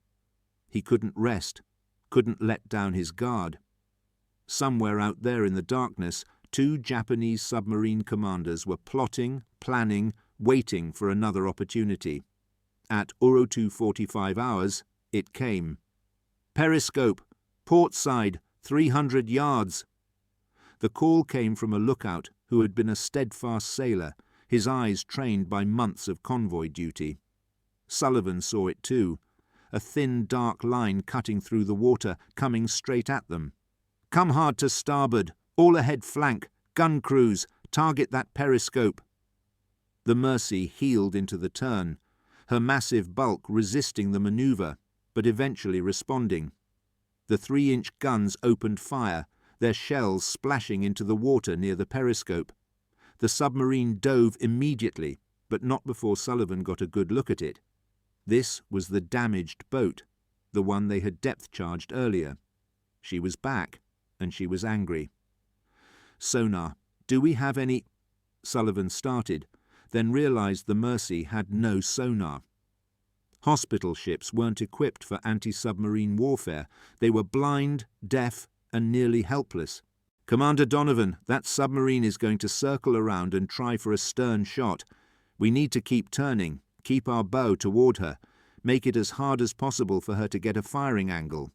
He couldn't rest, couldn't let down his guard. Somewhere out there in the darkness, 2 Japanese submarine commanders were plotting, planning, waiting for another opportunity. At 02:45 hours, it came. "Periscope, port side, 300 yards." The call came from a lookout who had been a steadfast sailor, his eyes trained by months of convoy duty. Sullivan saw it too, a thin dark line cutting through the water, coming straight at them. "Come hard to starboard, all ahead flank, gun crews, target that periscope." The Mercy heeled into the turn, her massive bulk resisting the maneuver, but eventually responding. The 3-inch guns opened fire, their shells splashing into the water near the periscope. The submarine dove immediately, but not before Sullivan got a good look at it. This was the damaged boat, the one they had depth-charged earlier. She was back, and she was angry. "Sonar, do we have any—" Sullivan started, then realized the Mercy had no sonar. Hospital ships weren't equipped for anti-submarine warfare. They were blind, deaf, and nearly helpless. "Commander Donovan, that submarine is going to circle around and try for a stern shot. We need to keep turning, keep our bow toward her, make it as hard as possible for her to get a firing angle."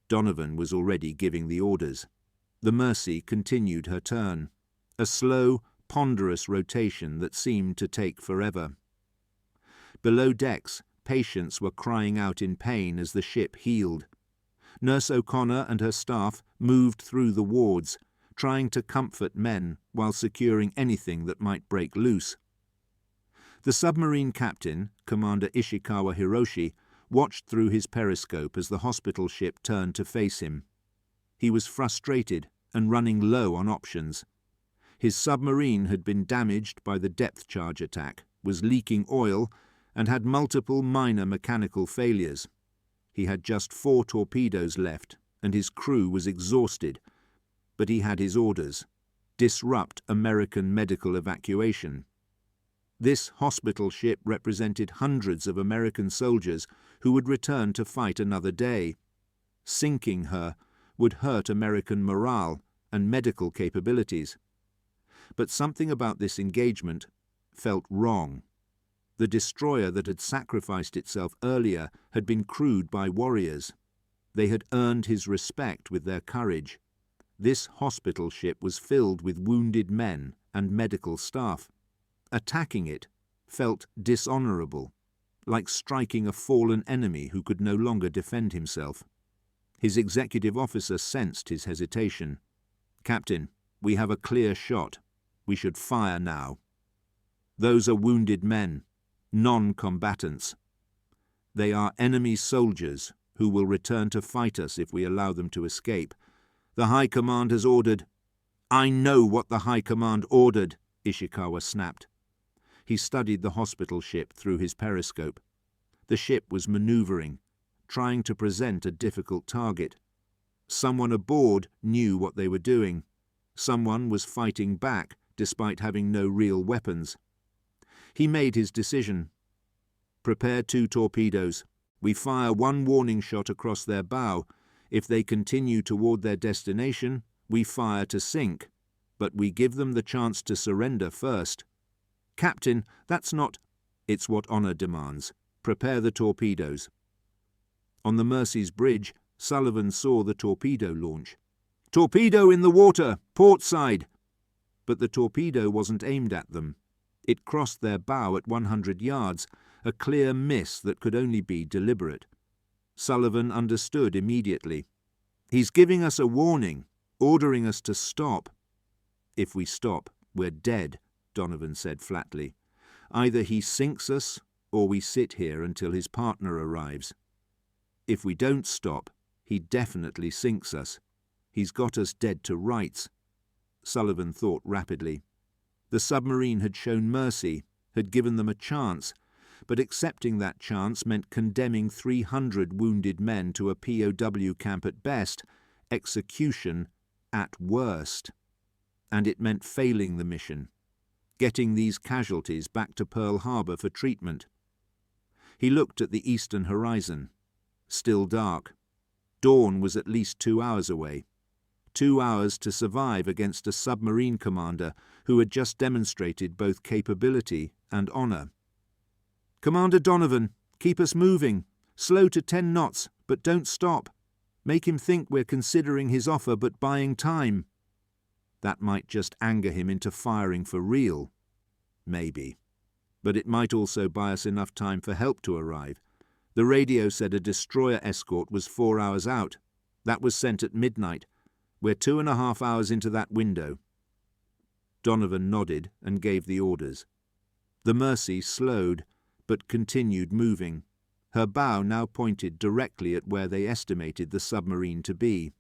Donovan was already giving the orders. The Mercy continued her turn, a slow, ponderous rotation that seemed to take forever. Below decks, patients were crying out in pain as the ship heeled. Nurse O'Connor and her staff moved through the wards, trying to comfort men while securing anything that might break loose. The submarine captain, Commander Ishikawa Hiroshi, watched through his periscope as the hospital ship turned to face him. He was frustrated and running low on options. His submarine had been damaged by the depth charge attack, was leaking oil, and had multiple minor mechanical failures. He had just 4 torpedoes left, and his crew was exhausted. But he had his orders: disrupt American medical evacuation. This hospital ship represented hundreds of American soldiers who would return to fight another day. Sinking her would hurt American morale and medical capabilities. But something about this engagement felt wrong. The destroyer that had sacrificed itself earlier had been crewed by warriors. They had earned his respect with their courage. This hospital ship was filled with wounded men and medical staff. Attacking it felt dishonorable, like striking a fallen enemy who could no longer defend himself. His executive officer sensed his hesitation. "Captain, we have a clear shot. We should fire now. Those are wounded men, non-combatants. They are enemy soldiers who will return to fight us if we allow them to escape. The High Command has ordered—" "I know what the High Command ordered," Ishikawa snapped. He studied the hospital ship through his periscope. The ship was maneuvering, trying to present a difficult target. Someone aboard knew what they were doing. Someone was fighting back despite having no real weapons. He made his decision. "Prepare 2 torpedoes. We fire 1 warning shot across their bow. If they continue toward their destination, we fire to sink. But we give them the chance to surrender first." "Captain, that's not—" "It's what honor demands. Prepare the torpedoes." On the Mercy's bridge, Sullivan saw the torpedo launch. "Torpedo in the water! Port side!" But the torpedo wasn't aimed at them. It crossed their bow at 100 yards, a clear miss that could only be deliberate. Sullivan understood immediately. "He's giving us a warning, ordering us to stop." "If we stop, we're dead," Donovan said flatly. "Either he sinks us, or we sit here until his partner arrives. If we don't stop, he definitely sinks us. He's got us dead to rights." Sullivan thought rapidly. The submarine had shown mercy, had given them a chance, but accepting that chance meant condemning 300 wounded men to a POW camp at best, execution at worst. And it meant failing the mission, getting these casualties back to Pearl Harbor for treatment. He looked at the eastern horizon. Still dark. Dawn was at least 2 hours away. 2 hours to survive against a submarine commander who had just demonstrated both capability and honor. "Commander Donovan, keep us moving. Slow to 10 knots, but don't stop. Make him think we're considering his offer but buying time." That might just anger him into firing for real. Maybe. But it might also buy us enough time for help to arrive. The radio said a destroyer escort was 4 hours out. That was sent at midnight. We're 2.5 hours into that window. Donovan nodded and gave the orders. The Mercy slowed, but continued moving. Her bow now pointed directly at where they estimated the submarine to be.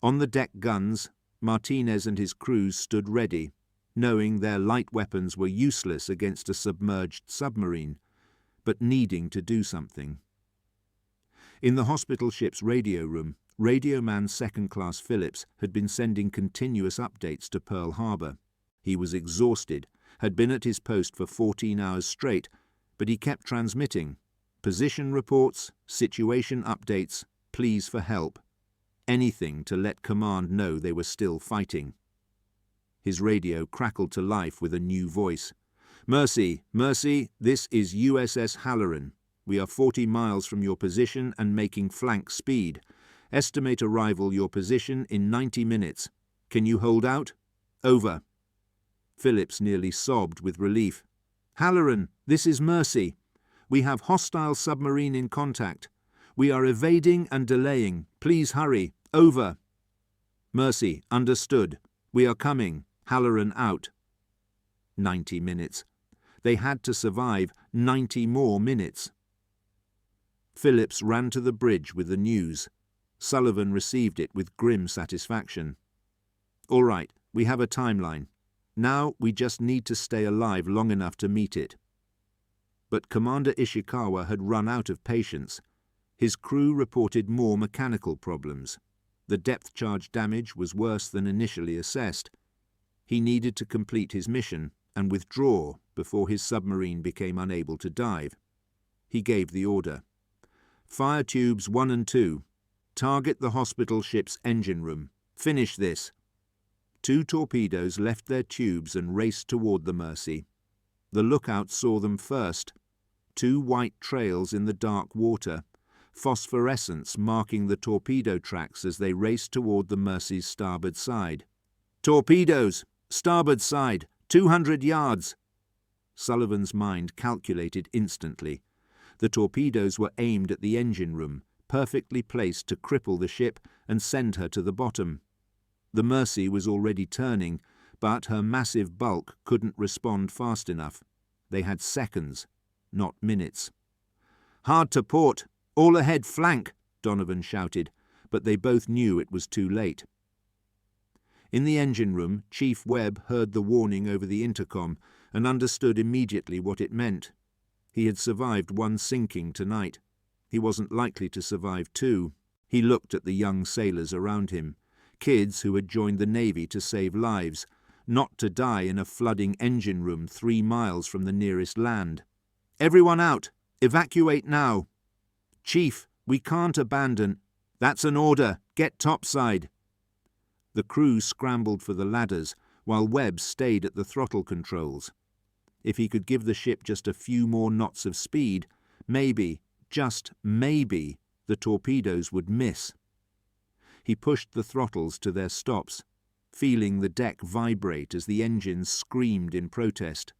On the deck guns, Martinez and his crews stood ready, knowing their light weapons were useless against a submerged submarine, but needing to do something. In the hospital ship's radio room, Radioman Second Class Phillips had been sending continuous updates to Pearl Harbor. He was exhausted, had been at his post for 14 hours straight, but he kept transmitting. Position reports, situation updates, pleas for help. Anything to let command know they were still fighting. His radio crackled to life with a new voice. "Mercy, Mercy, this is USS Halloran. We are 40 miles from your position and making flank speed. Estimate arrival your position in 90 minutes. Can you hold out? Over." Phillips nearly sobbed with relief. "Halloran, this is Mercy. We have hostile submarine in contact. We are evading and delaying. Please hurry. Over." "Mercy, understood. We are coming. Halloran out." 90 minutes. They had to survive 90 more minutes. Phillips ran to the bridge with the news. Sullivan received it with grim satisfaction. "All right, we have a timeline. Now we just need to stay alive long enough to meet it." But Commander Ishikawa had run out of patience. His crew reported more mechanical problems. The depth charge damage was worse than initially assessed. He needed to complete his mission and withdraw before his submarine became unable to dive. He gave the order. "Fire tubes 1 and 2. Target the hospital ship's engine room. Finish this." 2 torpedoes left their tubes and raced toward the Mercy. The lookout saw them first. 2 white trails in the dark water, phosphorescence marking the torpedo tracks as they raced toward the Mercy's starboard side. "Torpedoes! Starboard side! 200 yards!" Sullivan's mind calculated instantly. The torpedoes were aimed at the engine room, perfectly placed to cripple the ship and send her to the bottom. The Mercy was already turning, but her massive bulk couldn't respond fast enough. They had seconds, not minutes. "Hard to port! All ahead flank!" Donovan shouted, but they both knew it was too late. In the engine room, Chief Webb heard the warning over the intercom and understood immediately what it meant. He had survived 1 sinking tonight. He wasn't likely to survive 2. He looked at the young sailors around him, kids who had joined the Navy to save lives, not to die in a flooding engine room 3 miles from the nearest land. "Everyone out! Evacuate now!" "Chief, we can't abandon." "That's an order. Get topside." The crew scrambled for the ladders, while Webb stayed at the throttle controls. If he could give the ship just a few more knots of speed, maybe, just maybe, the torpedoes would miss. He pushed the throttles to their stops, feeling the deck vibrate as the engines screamed in protest.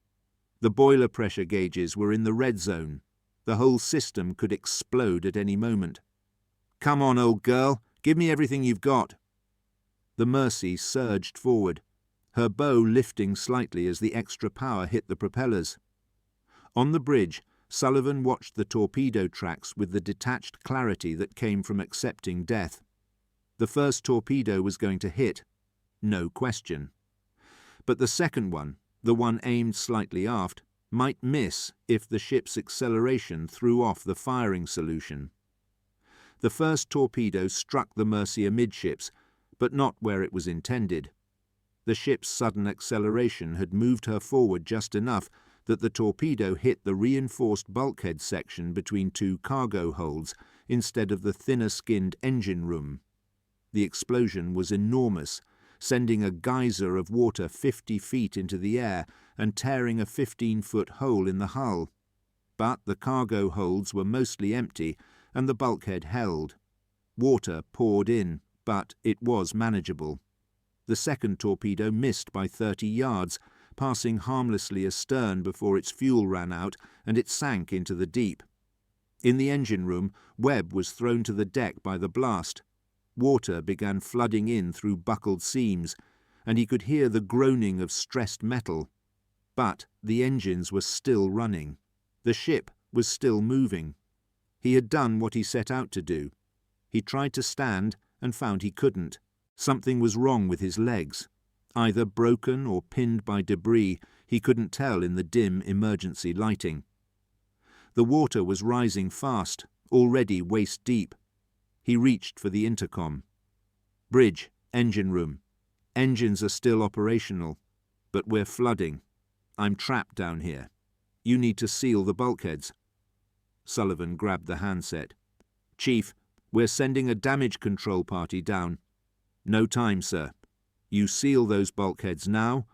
The boiler pressure gauges were in the red zone. The whole system could explode at any moment. "Come on, old girl, give me everything you've got." The Mercy surged forward, her bow lifting slightly as the extra power hit the propellers. On the bridge, Sullivan watched the torpedo tracks with the detached clarity that came from accepting death. The first torpedo was going to hit, no question. But the second one, the one aimed slightly aft, might miss if the ship's acceleration threw off the firing solution. The first torpedo struck the Mercy amidships, but not where it was intended. The ship's sudden acceleration had moved her forward just enough that the torpedo hit the reinforced bulkhead section between 2 cargo holds instead of the thinner-skinned engine room. The explosion was enormous, sending a geyser of water 50 feet into the air and tearing a 15-foot hole in the hull. But the cargo holds were mostly empty and the bulkhead held. Water poured in, but it was manageable. The second torpedo missed by 30 yards, passing harmlessly astern before its fuel ran out and it sank into the deep. In the engine room, Webb was thrown to the deck by the blast. Water began flooding in through buckled seams, and he could hear the groaning of stressed metal. But the engines were still running. The ship was still moving. He had done what he set out to do. He tried to stand and found he couldn't. Something was wrong with his legs. Either broken or pinned by debris, he couldn't tell in the dim emergency lighting. The water was rising fast, already waist-deep. He reached for the intercom. "Bridge, engine room. Engines are still operational, but we're flooding. I'm trapped down here. You need to seal the bulkheads." Sullivan grabbed the handset. "Chief, we're sending a damage control party down." "No time, sir. You seal those bulkheads now,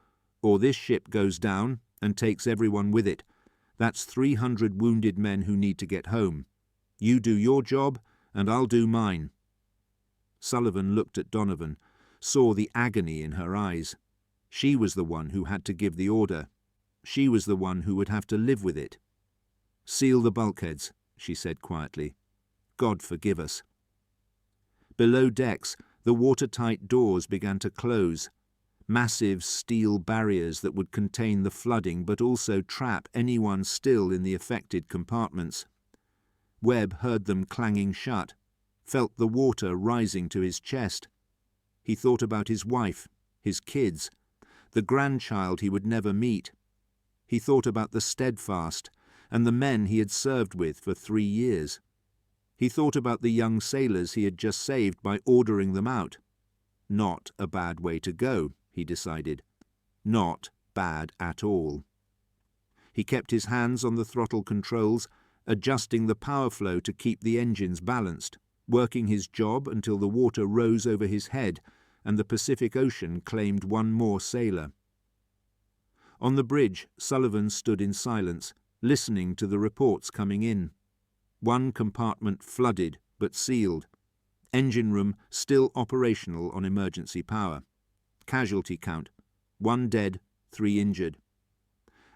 or this ship goes down and takes everyone with it. That's 300 wounded men who need to get home. You do your job, and I'll do mine." Sullivan looked at Donovan, saw the agony in her eyes. She was the one who had to give the order. She was the one who would have to live with it. "Seal the bulkheads," she said quietly. "God forgive us." Below decks, the watertight doors began to close. Massive steel barriers that would contain the flooding but also trap anyone still in the affected compartments. Webb heard them clanging shut, felt the water rising to his chest. He thought about his wife, his kids, the grandchild he would never meet. He thought about the Steadfast and the men he had served with for 3 years. He thought about the young sailors he had just saved by ordering them out. Not a bad way to go, he decided. Not bad at all. He kept his hands on the throttle controls, adjusting the power flow to keep the engines balanced. working his job until the water rose over his head and the Pacific Ocean claimed one more sailor. On the bridge, Sullivan stood in silence, listening to the reports coming in. One compartment flooded but sealed. Engine room still operational on emergency power. Casualty count: 1 dead, 3 injured.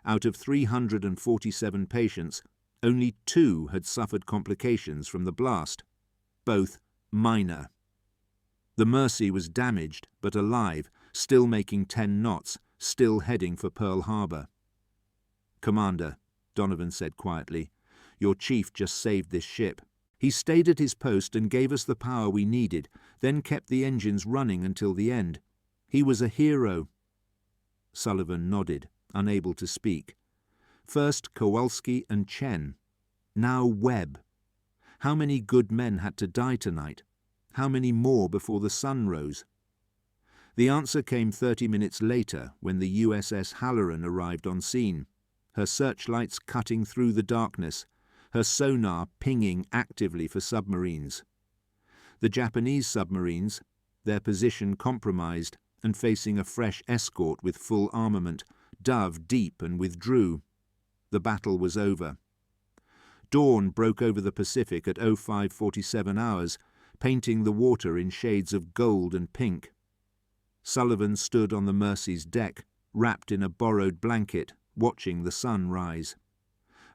Out of 347 patients, only 2 had suffered complications from the blast, both minor. The Mercy was damaged but alive, still making 10 knots, still heading for Pearl Harbor. "Commander," Donovan said quietly, "your chief just saved this ship. He stayed at his post and gave us the power we needed, then kept the engines running until the end. He was a hero." Sullivan nodded, unable to speak. First Kowalski and Chen. Now Webb. How many good men had to die tonight? How many more before the sun rose? The answer came 30 minutes later when the USS Halloran arrived on scene, her searchlights cutting through the darkness, her sonar pinging actively for submarines. The Japanese submarines, their position compromised and facing a fresh escort with full armament, dove deep and withdrew. The battle was over. Dawn broke over the Pacific at 05:47 hours, painting the water in shades of gold and pink. Sullivan stood on the Mercy's deck, wrapped in a borrowed blanket, watching the sun rise.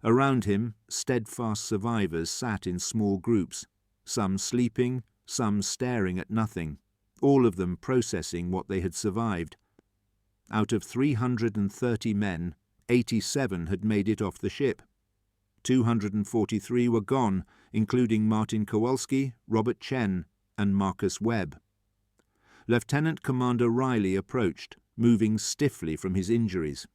Around him, Steadfast survivors sat in small groups, some sleeping, some staring at nothing, all of them processing what they had survived. Out of 330 men, 87 had made it off the ship. 243 were gone, including Martin Kowalski, Robert Chen, and Marcus Webb. Lieutenant Commander Riley approached, moving stiffly from his injuries.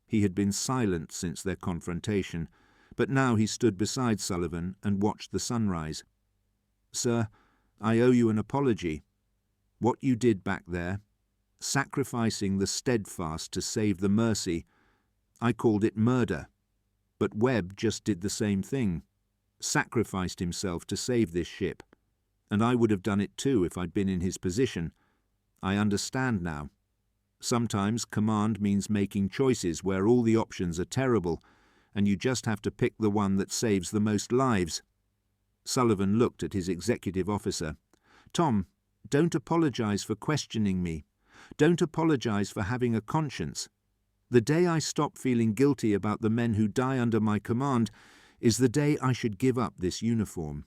He had been silent since their confrontation, but now he stood beside Sullivan and watched the sunrise. "Sir, I owe you an apology. What you did back there, sacrificing the Steadfast to save the Mercy, I called it murder. But Webb just did the same thing, sacrificed himself to save this ship. And I would have done it too if I'd been in his position. I understand now. Sometimes command means making choices where all the options are terrible, and you just have to pick the one that saves the most lives." Sullivan looked at his executive officer. "Tom, don't apologize for questioning me. Don't apologize for having a conscience. The day I stop feeling guilty about the men who die under my command is the day I should give up this uniform.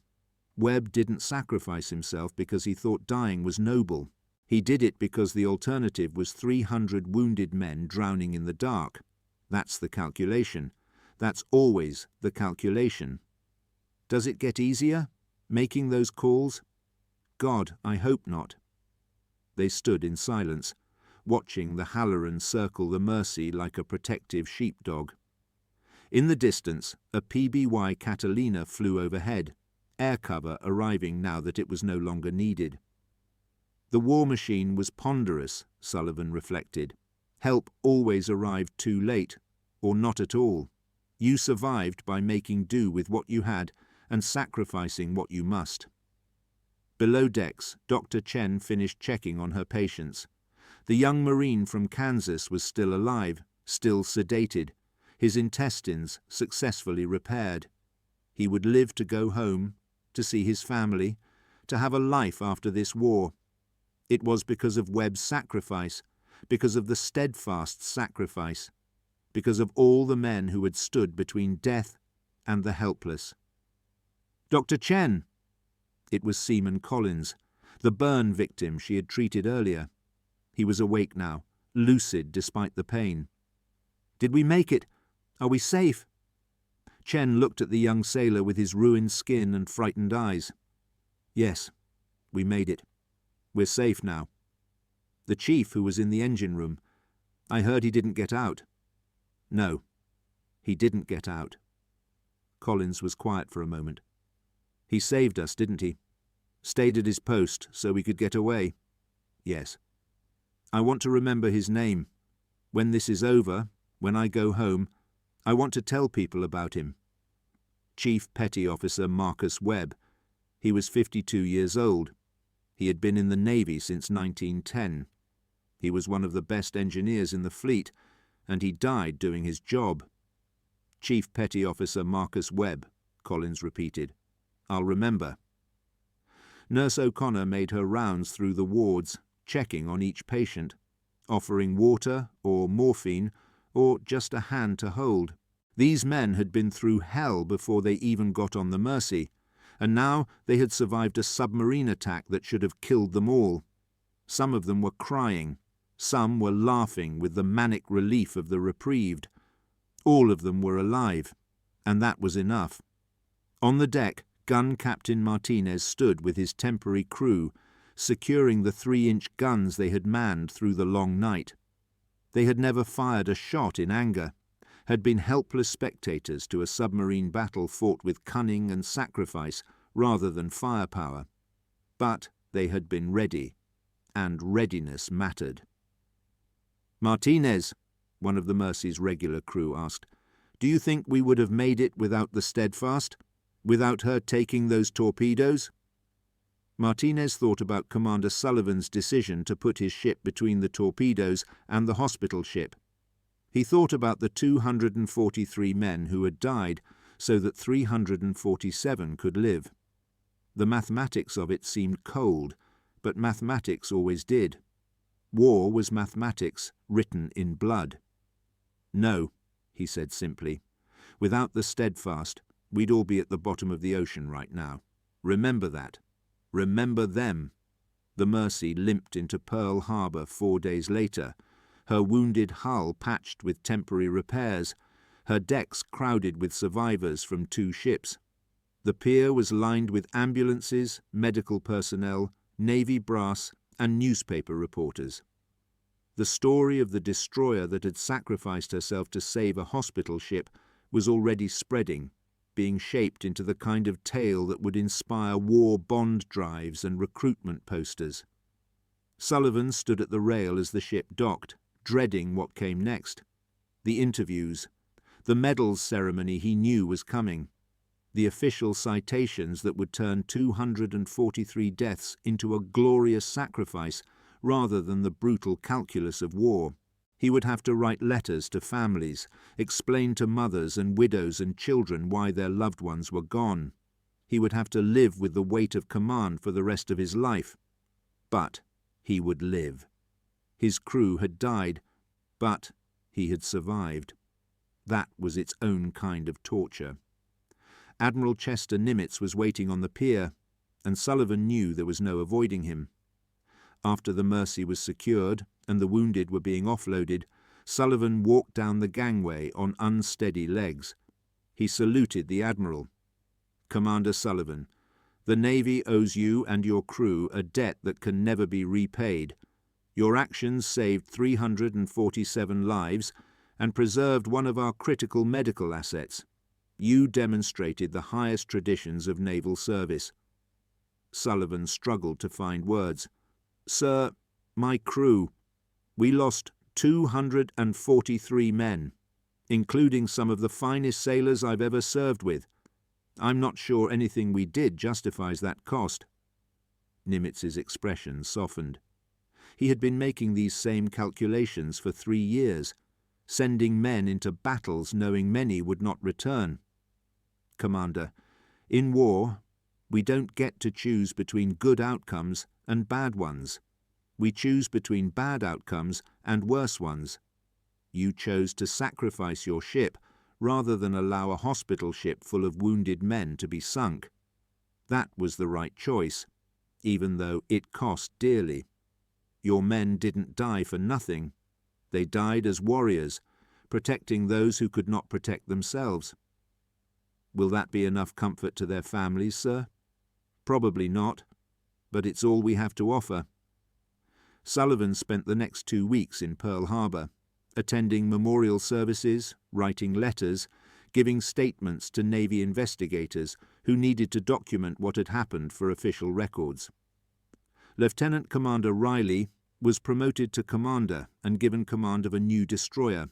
Webb didn't sacrifice himself because he thought dying was noble. He did it because the alternative was 300 wounded men drowning in the dark. That's the calculation. That's always the calculation. Does it get easier, making those calls? God, I hope not." They stood in silence, watching the Halloran circle the Mercy like a protective sheepdog. In the distance, a PBY Catalina flew overhead, air cover arriving now that it was no longer needed. The war machine was ponderous, Sullivan reflected. Help always arrived too late, or not at all. You survived by making do with what you had and sacrificing what you must. Below decks, Dr. Chen finished checking on her patients. The young Marine from Kansas was still alive, still sedated, his intestines successfully repaired. He would live to go home, to see his family, to have a life after this war. It was because of Webb's sacrifice, because of the Steadfast's sacrifice, because of all the men who had stood between death and the helpless. "Dr. Chen!" It was Seaman Collins, the burn victim she had treated earlier. He was awake now, lucid despite the pain. "Did we make it? Are we safe?" Chen looked at the young sailor with his ruined skin and frightened eyes. "Yes, we made it. We're safe now. The chief who was in the engine room, I heard he didn't get out." "No, he didn't get out." Collins was quiet for a moment. "He saved us, didn't he? Stayed at his post so we could get away." "Yes. I want to remember his name. When this is over, when I go home, I want to tell people about him. Chief Petty Officer Marcus Webb. He was 52 years old. He had been in the Navy since 1910. He was one of the best engineers in the fleet, and he died doing his job. Chief Petty Officer Marcus Webb, Collins repeated. I'll remember. Nurse O'Connor made her rounds through the wards, checking on each patient, offering water or morphine or just a hand to hold. These men had been through hell before they even got on the Mercy, and now they had survived a submarine attack that should have killed them all. Some of them were crying. Some were laughing with the manic relief of the reprieved. All of them were alive, and that was enough. On the deck, Gun Captain Martinez stood with his temporary crew, securing the 3-inch guns they had manned through the long night. They had never fired a shot in anger, had been helpless spectators to a submarine battle fought with cunning and sacrifice rather than firepower. But they had been ready, and readiness mattered. "Martinez," one of the Mercy's regular crew asked, "do you think we would have made it without the Steadfast? Without her taking those torpedoes?" Martinez thought about Commander Sullivan's decision to put his ship between the torpedoes and the hospital ship. He thought about the 243 men who had died so that 347 could live. The mathematics of it seemed cold, but mathematics always did. War was mathematics written in blood. "No," he said simply. "Without the Steadfast, we'd all be at the bottom of the ocean right now. Remember that. Remember them." The Mercy limped into Pearl Harbor 4 days later, her wounded hull patched with temporary repairs, her decks crowded with survivors from 2 ships. The pier was lined with ambulances, medical personnel, Navy brass, and newspaper reporters. The story of the destroyer that had sacrificed herself to save a hospital ship was already spreading, being shaped into the kind of tale that would inspire war bond drives and recruitment posters. Sullivan stood at the rail as the ship docked, dreading what came next. The interviews, the medals ceremony he knew was coming, the official citations that would turn 243 deaths into a glorious sacrifice rather than the brutal calculus of war. He would have to write letters to families, explain to mothers and widows and children why their loved ones were gone. He would have to live with the weight of command for the rest of his life. But he would live. His crew had died, but he had survived. That was its own kind of torture. Admiral Chester Nimitz was waiting on the pier, and Sullivan knew there was no avoiding him. After the Mercy was secured and the wounded were being offloaded, Sullivan walked down the gangway on unsteady legs. He saluted the Admiral. "Commander Sullivan, the Navy owes you and your crew a debt that can never be repaid. Your actions saved 347 lives and preserved one of our critical medical assets. You demonstrated the highest traditions of naval service." Sullivan struggled to find words. "Sir, my crew, we lost 243 men, including some of the finest sailors I've ever served with. I'm not sure anything we did justifies that cost." Nimitz's expression softened. He had been making these same calculations for 3 years, sending men into battles knowing many would not return. "Commander, in war, we don't get to choose between good outcomes and bad ones. We choose between bad outcomes and worse ones. You chose to sacrifice your ship rather than allow a hospital ship full of wounded men to be sunk. That was the right choice, even though it cost dearly. Your men didn't die for nothing. They died as warriors, protecting those who could not protect themselves. Will that be enough comfort to their families, sir? Probably not, but it's all we have to offer." Sullivan spent the next 2 weeks in Pearl Harbor, attending memorial services, writing letters, giving statements to Navy investigators who needed to document what had happened for official records. Lieutenant Commander Riley was promoted to commander and given command of a new destroyer.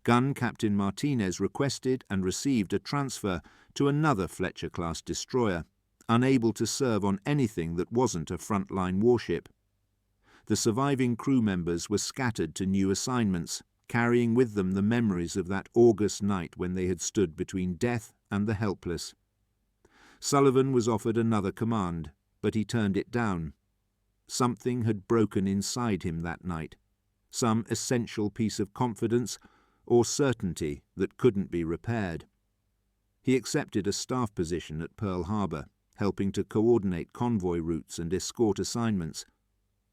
Gun Captain Martinez requested and received a transfer to another Fletcher-class destroyer, unable to serve on anything that wasn't a frontline warship. The surviving crew members were scattered to new assignments, carrying with them the memories of that August night when they had stood between death and the helpless. Sullivan was offered another command, but he turned it down. Something had broken inside him that night, some essential piece of confidence or certainty that couldn't be repaired. He accepted a staff position at Pearl Harbor, helping to coordinate convoy routes and escort assignments.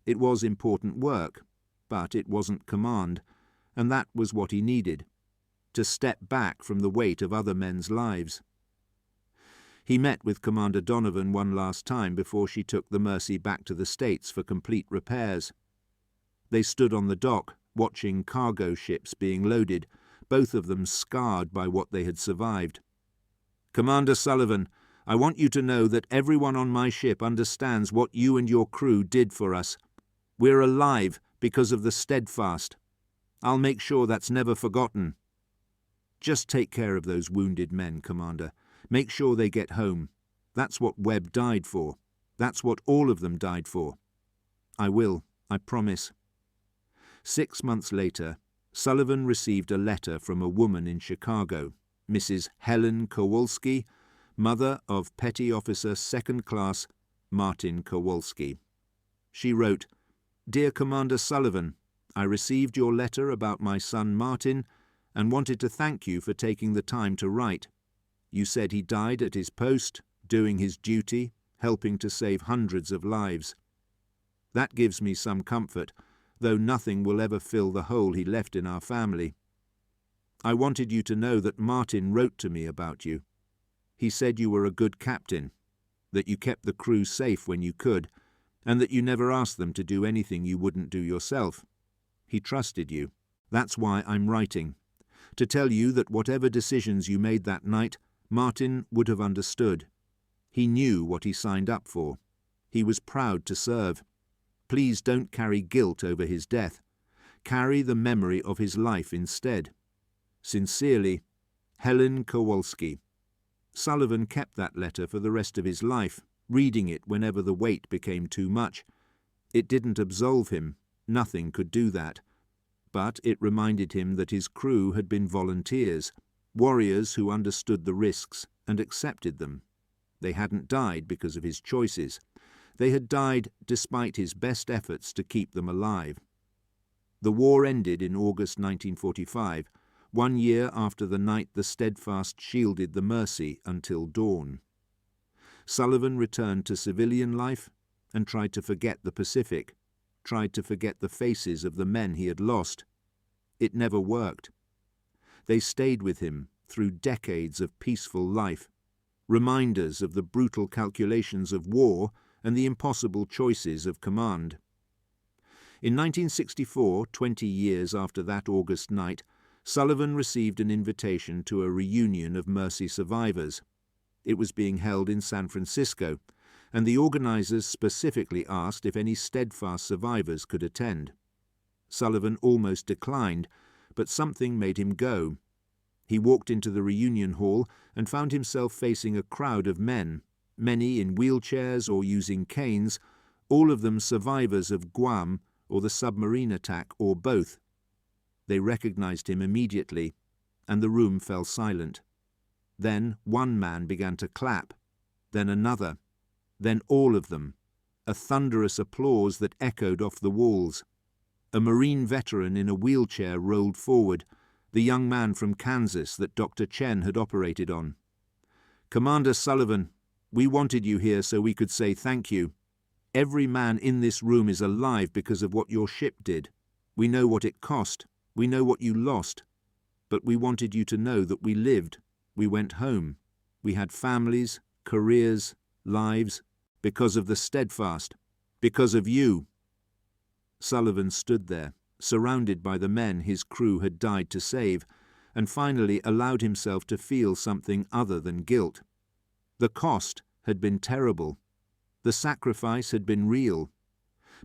It was important work, but it wasn't command, and that was what he needed, to step back from the weight of other men's lives. He met with Commander Donovan one last time before she took the Mercy back to the States for complete repairs. They stood on the dock, watching cargo ships being loaded, both of them scarred by what they had survived. "Commander Sullivan, I want you to know that everyone on my ship understands what you and your crew did for us. We're alive because of the Steadfast. I'll make sure that's never forgotten." "Just take care of those wounded men, Commander. Make sure they get home. That's what Webb died for. That's what all of them died for." "I will, I promise." 6 months later, Sullivan received a letter from a woman in Chicago, Mrs. Helen Kowalski, mother of Petty Officer 2nd Class Martin Kowalski. She wrote, "Dear Commander Sullivan, I received your letter about my son Martin and wanted to thank you for taking the time to write. You said he died at his post, doing his duty, helping to save hundreds of lives. That gives me some comfort, though nothing will ever fill the hole he left in our family. I wanted you to know that Martin wrote to me about you. He said you were a good captain, that you kept the crew safe when you could, and that you never asked them to do anything you wouldn't do yourself. He trusted you. That's why I'm writing, to tell you that whatever decisions you made that night, Martin would have understood. He knew what he signed up for. He was proud to serve. Please don't carry guilt over his death. Carry the memory of his life instead. Sincerely, Helen Kowalski." Sullivan kept that letter for the rest of his life, reading it whenever the weight became too much. It didn't absolve him. Nothing could do that. But it reminded him that his crew had been volunteers, warriors who understood the risks and accepted them. They hadn't died because of his choices. They had died despite his best efforts to keep them alive. The war ended in August 1945, 1 year after the night the Steadfast shielded the Mercy until dawn. Sullivan returned to civilian life and tried to forget the Pacific, tried to forget the faces of the men he had lost. It never worked. They stayed with him through decades of peaceful life, reminders of the brutal calculations of war and the impossible choices of command. In 1964, 20 years after that August night, Sullivan received an invitation to a reunion of Mercy survivors. It was being held in San Francisco, and the organizers specifically asked if any Steadfast survivors could attend. Sullivan almost declined, but something made him go. He walked into the reunion hall and found himself facing a crowd of men, many in wheelchairs or using canes, all of them survivors of Guam or the submarine attack or both. They recognized him immediately, and the room fell silent. Then one man began to clap, then another, then all of them, a thunderous applause that echoed off the walls. A Marine veteran in a wheelchair rolled forward, the young man from Kansas that Dr. Chen had operated on. "Commander Sullivan, we wanted you here so we could say thank you. Every man in this room is alive because of what your ship did. We know what it cost. We know what you lost. But we wanted you to know that we lived. We went home. We had families, careers, lives, because of the Steadfast, because of you." Sullivan stood there, surrounded by the men his crew had died to save, and finally allowed himself to feel something other than guilt. The cost had been terrible. The sacrifice had been real.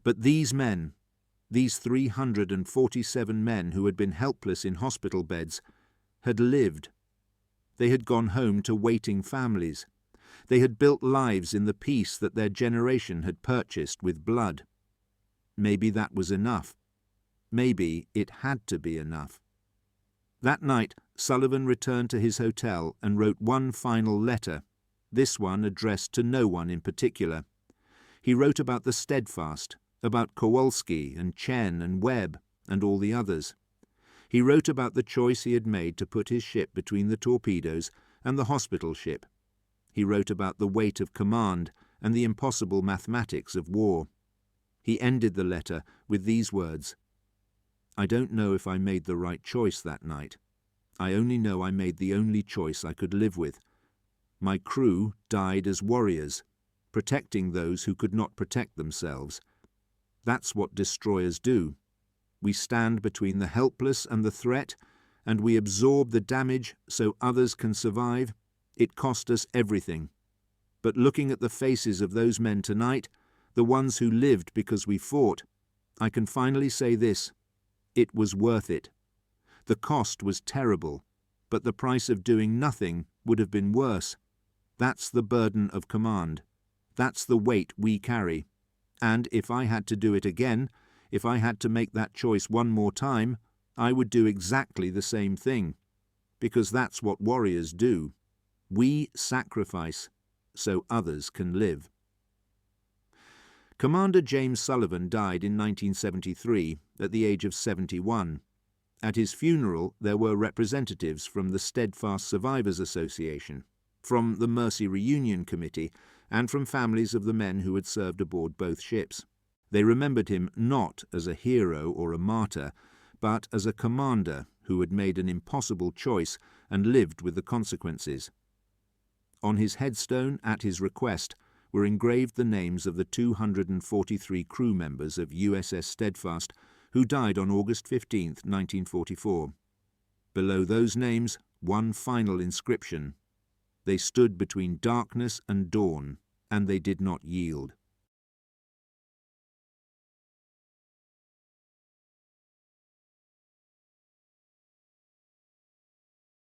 But these men, these 347 men who had been helpless in hospital beds, had lived. They had gone home to waiting families. They had built lives in the peace that their generation had purchased with blood. Maybe that was enough. Maybe it had to be enough. That night, Sullivan returned to his hotel and wrote one final letter, this one addressed to no one in particular. He wrote about the Steadfast, about Kowalski and Chen and Webb and all the others. He wrote about the choice he had made to put his ship between the torpedoes and the hospital ship. He wrote about the weight of command and the impossible mathematics of war. He ended the letter with these words: "I don't know if I made the right choice that night. I only know I made the only choice I could live with. My crew died as warriors, protecting those who could not protect themselves. That's what destroyers do. We stand between the helpless and the threat, and we absorb the damage so others can survive. It cost us everything. But looking at the faces of those men tonight, the ones who lived because we fought, I can finally say this: it was worth it. The cost was terrible, but the price of doing nothing would have been worse. That's the burden of command. That's the weight we carry. And if I had to do it again, if I had to make that choice one more time, I would do exactly the same thing. Because that's what warriors do. We sacrifice so others can live." Commander James Sullivan died in 1973 at the age of 71. At his funeral there were representatives from the Steadfast Survivors Association, from the Mercy Reunion Committee, and from families of the men who had served aboard both ships. They remembered him not as a hero or a martyr, but as a commander who had made an impossible choice and lived with the consequences. On his headstone, at his request, were engraved the names of the 243 crew members of USS Steadfast who died on August 15, 1944. Below those names, one final inscription: "They stood between darkness and dawn, and they did not yield."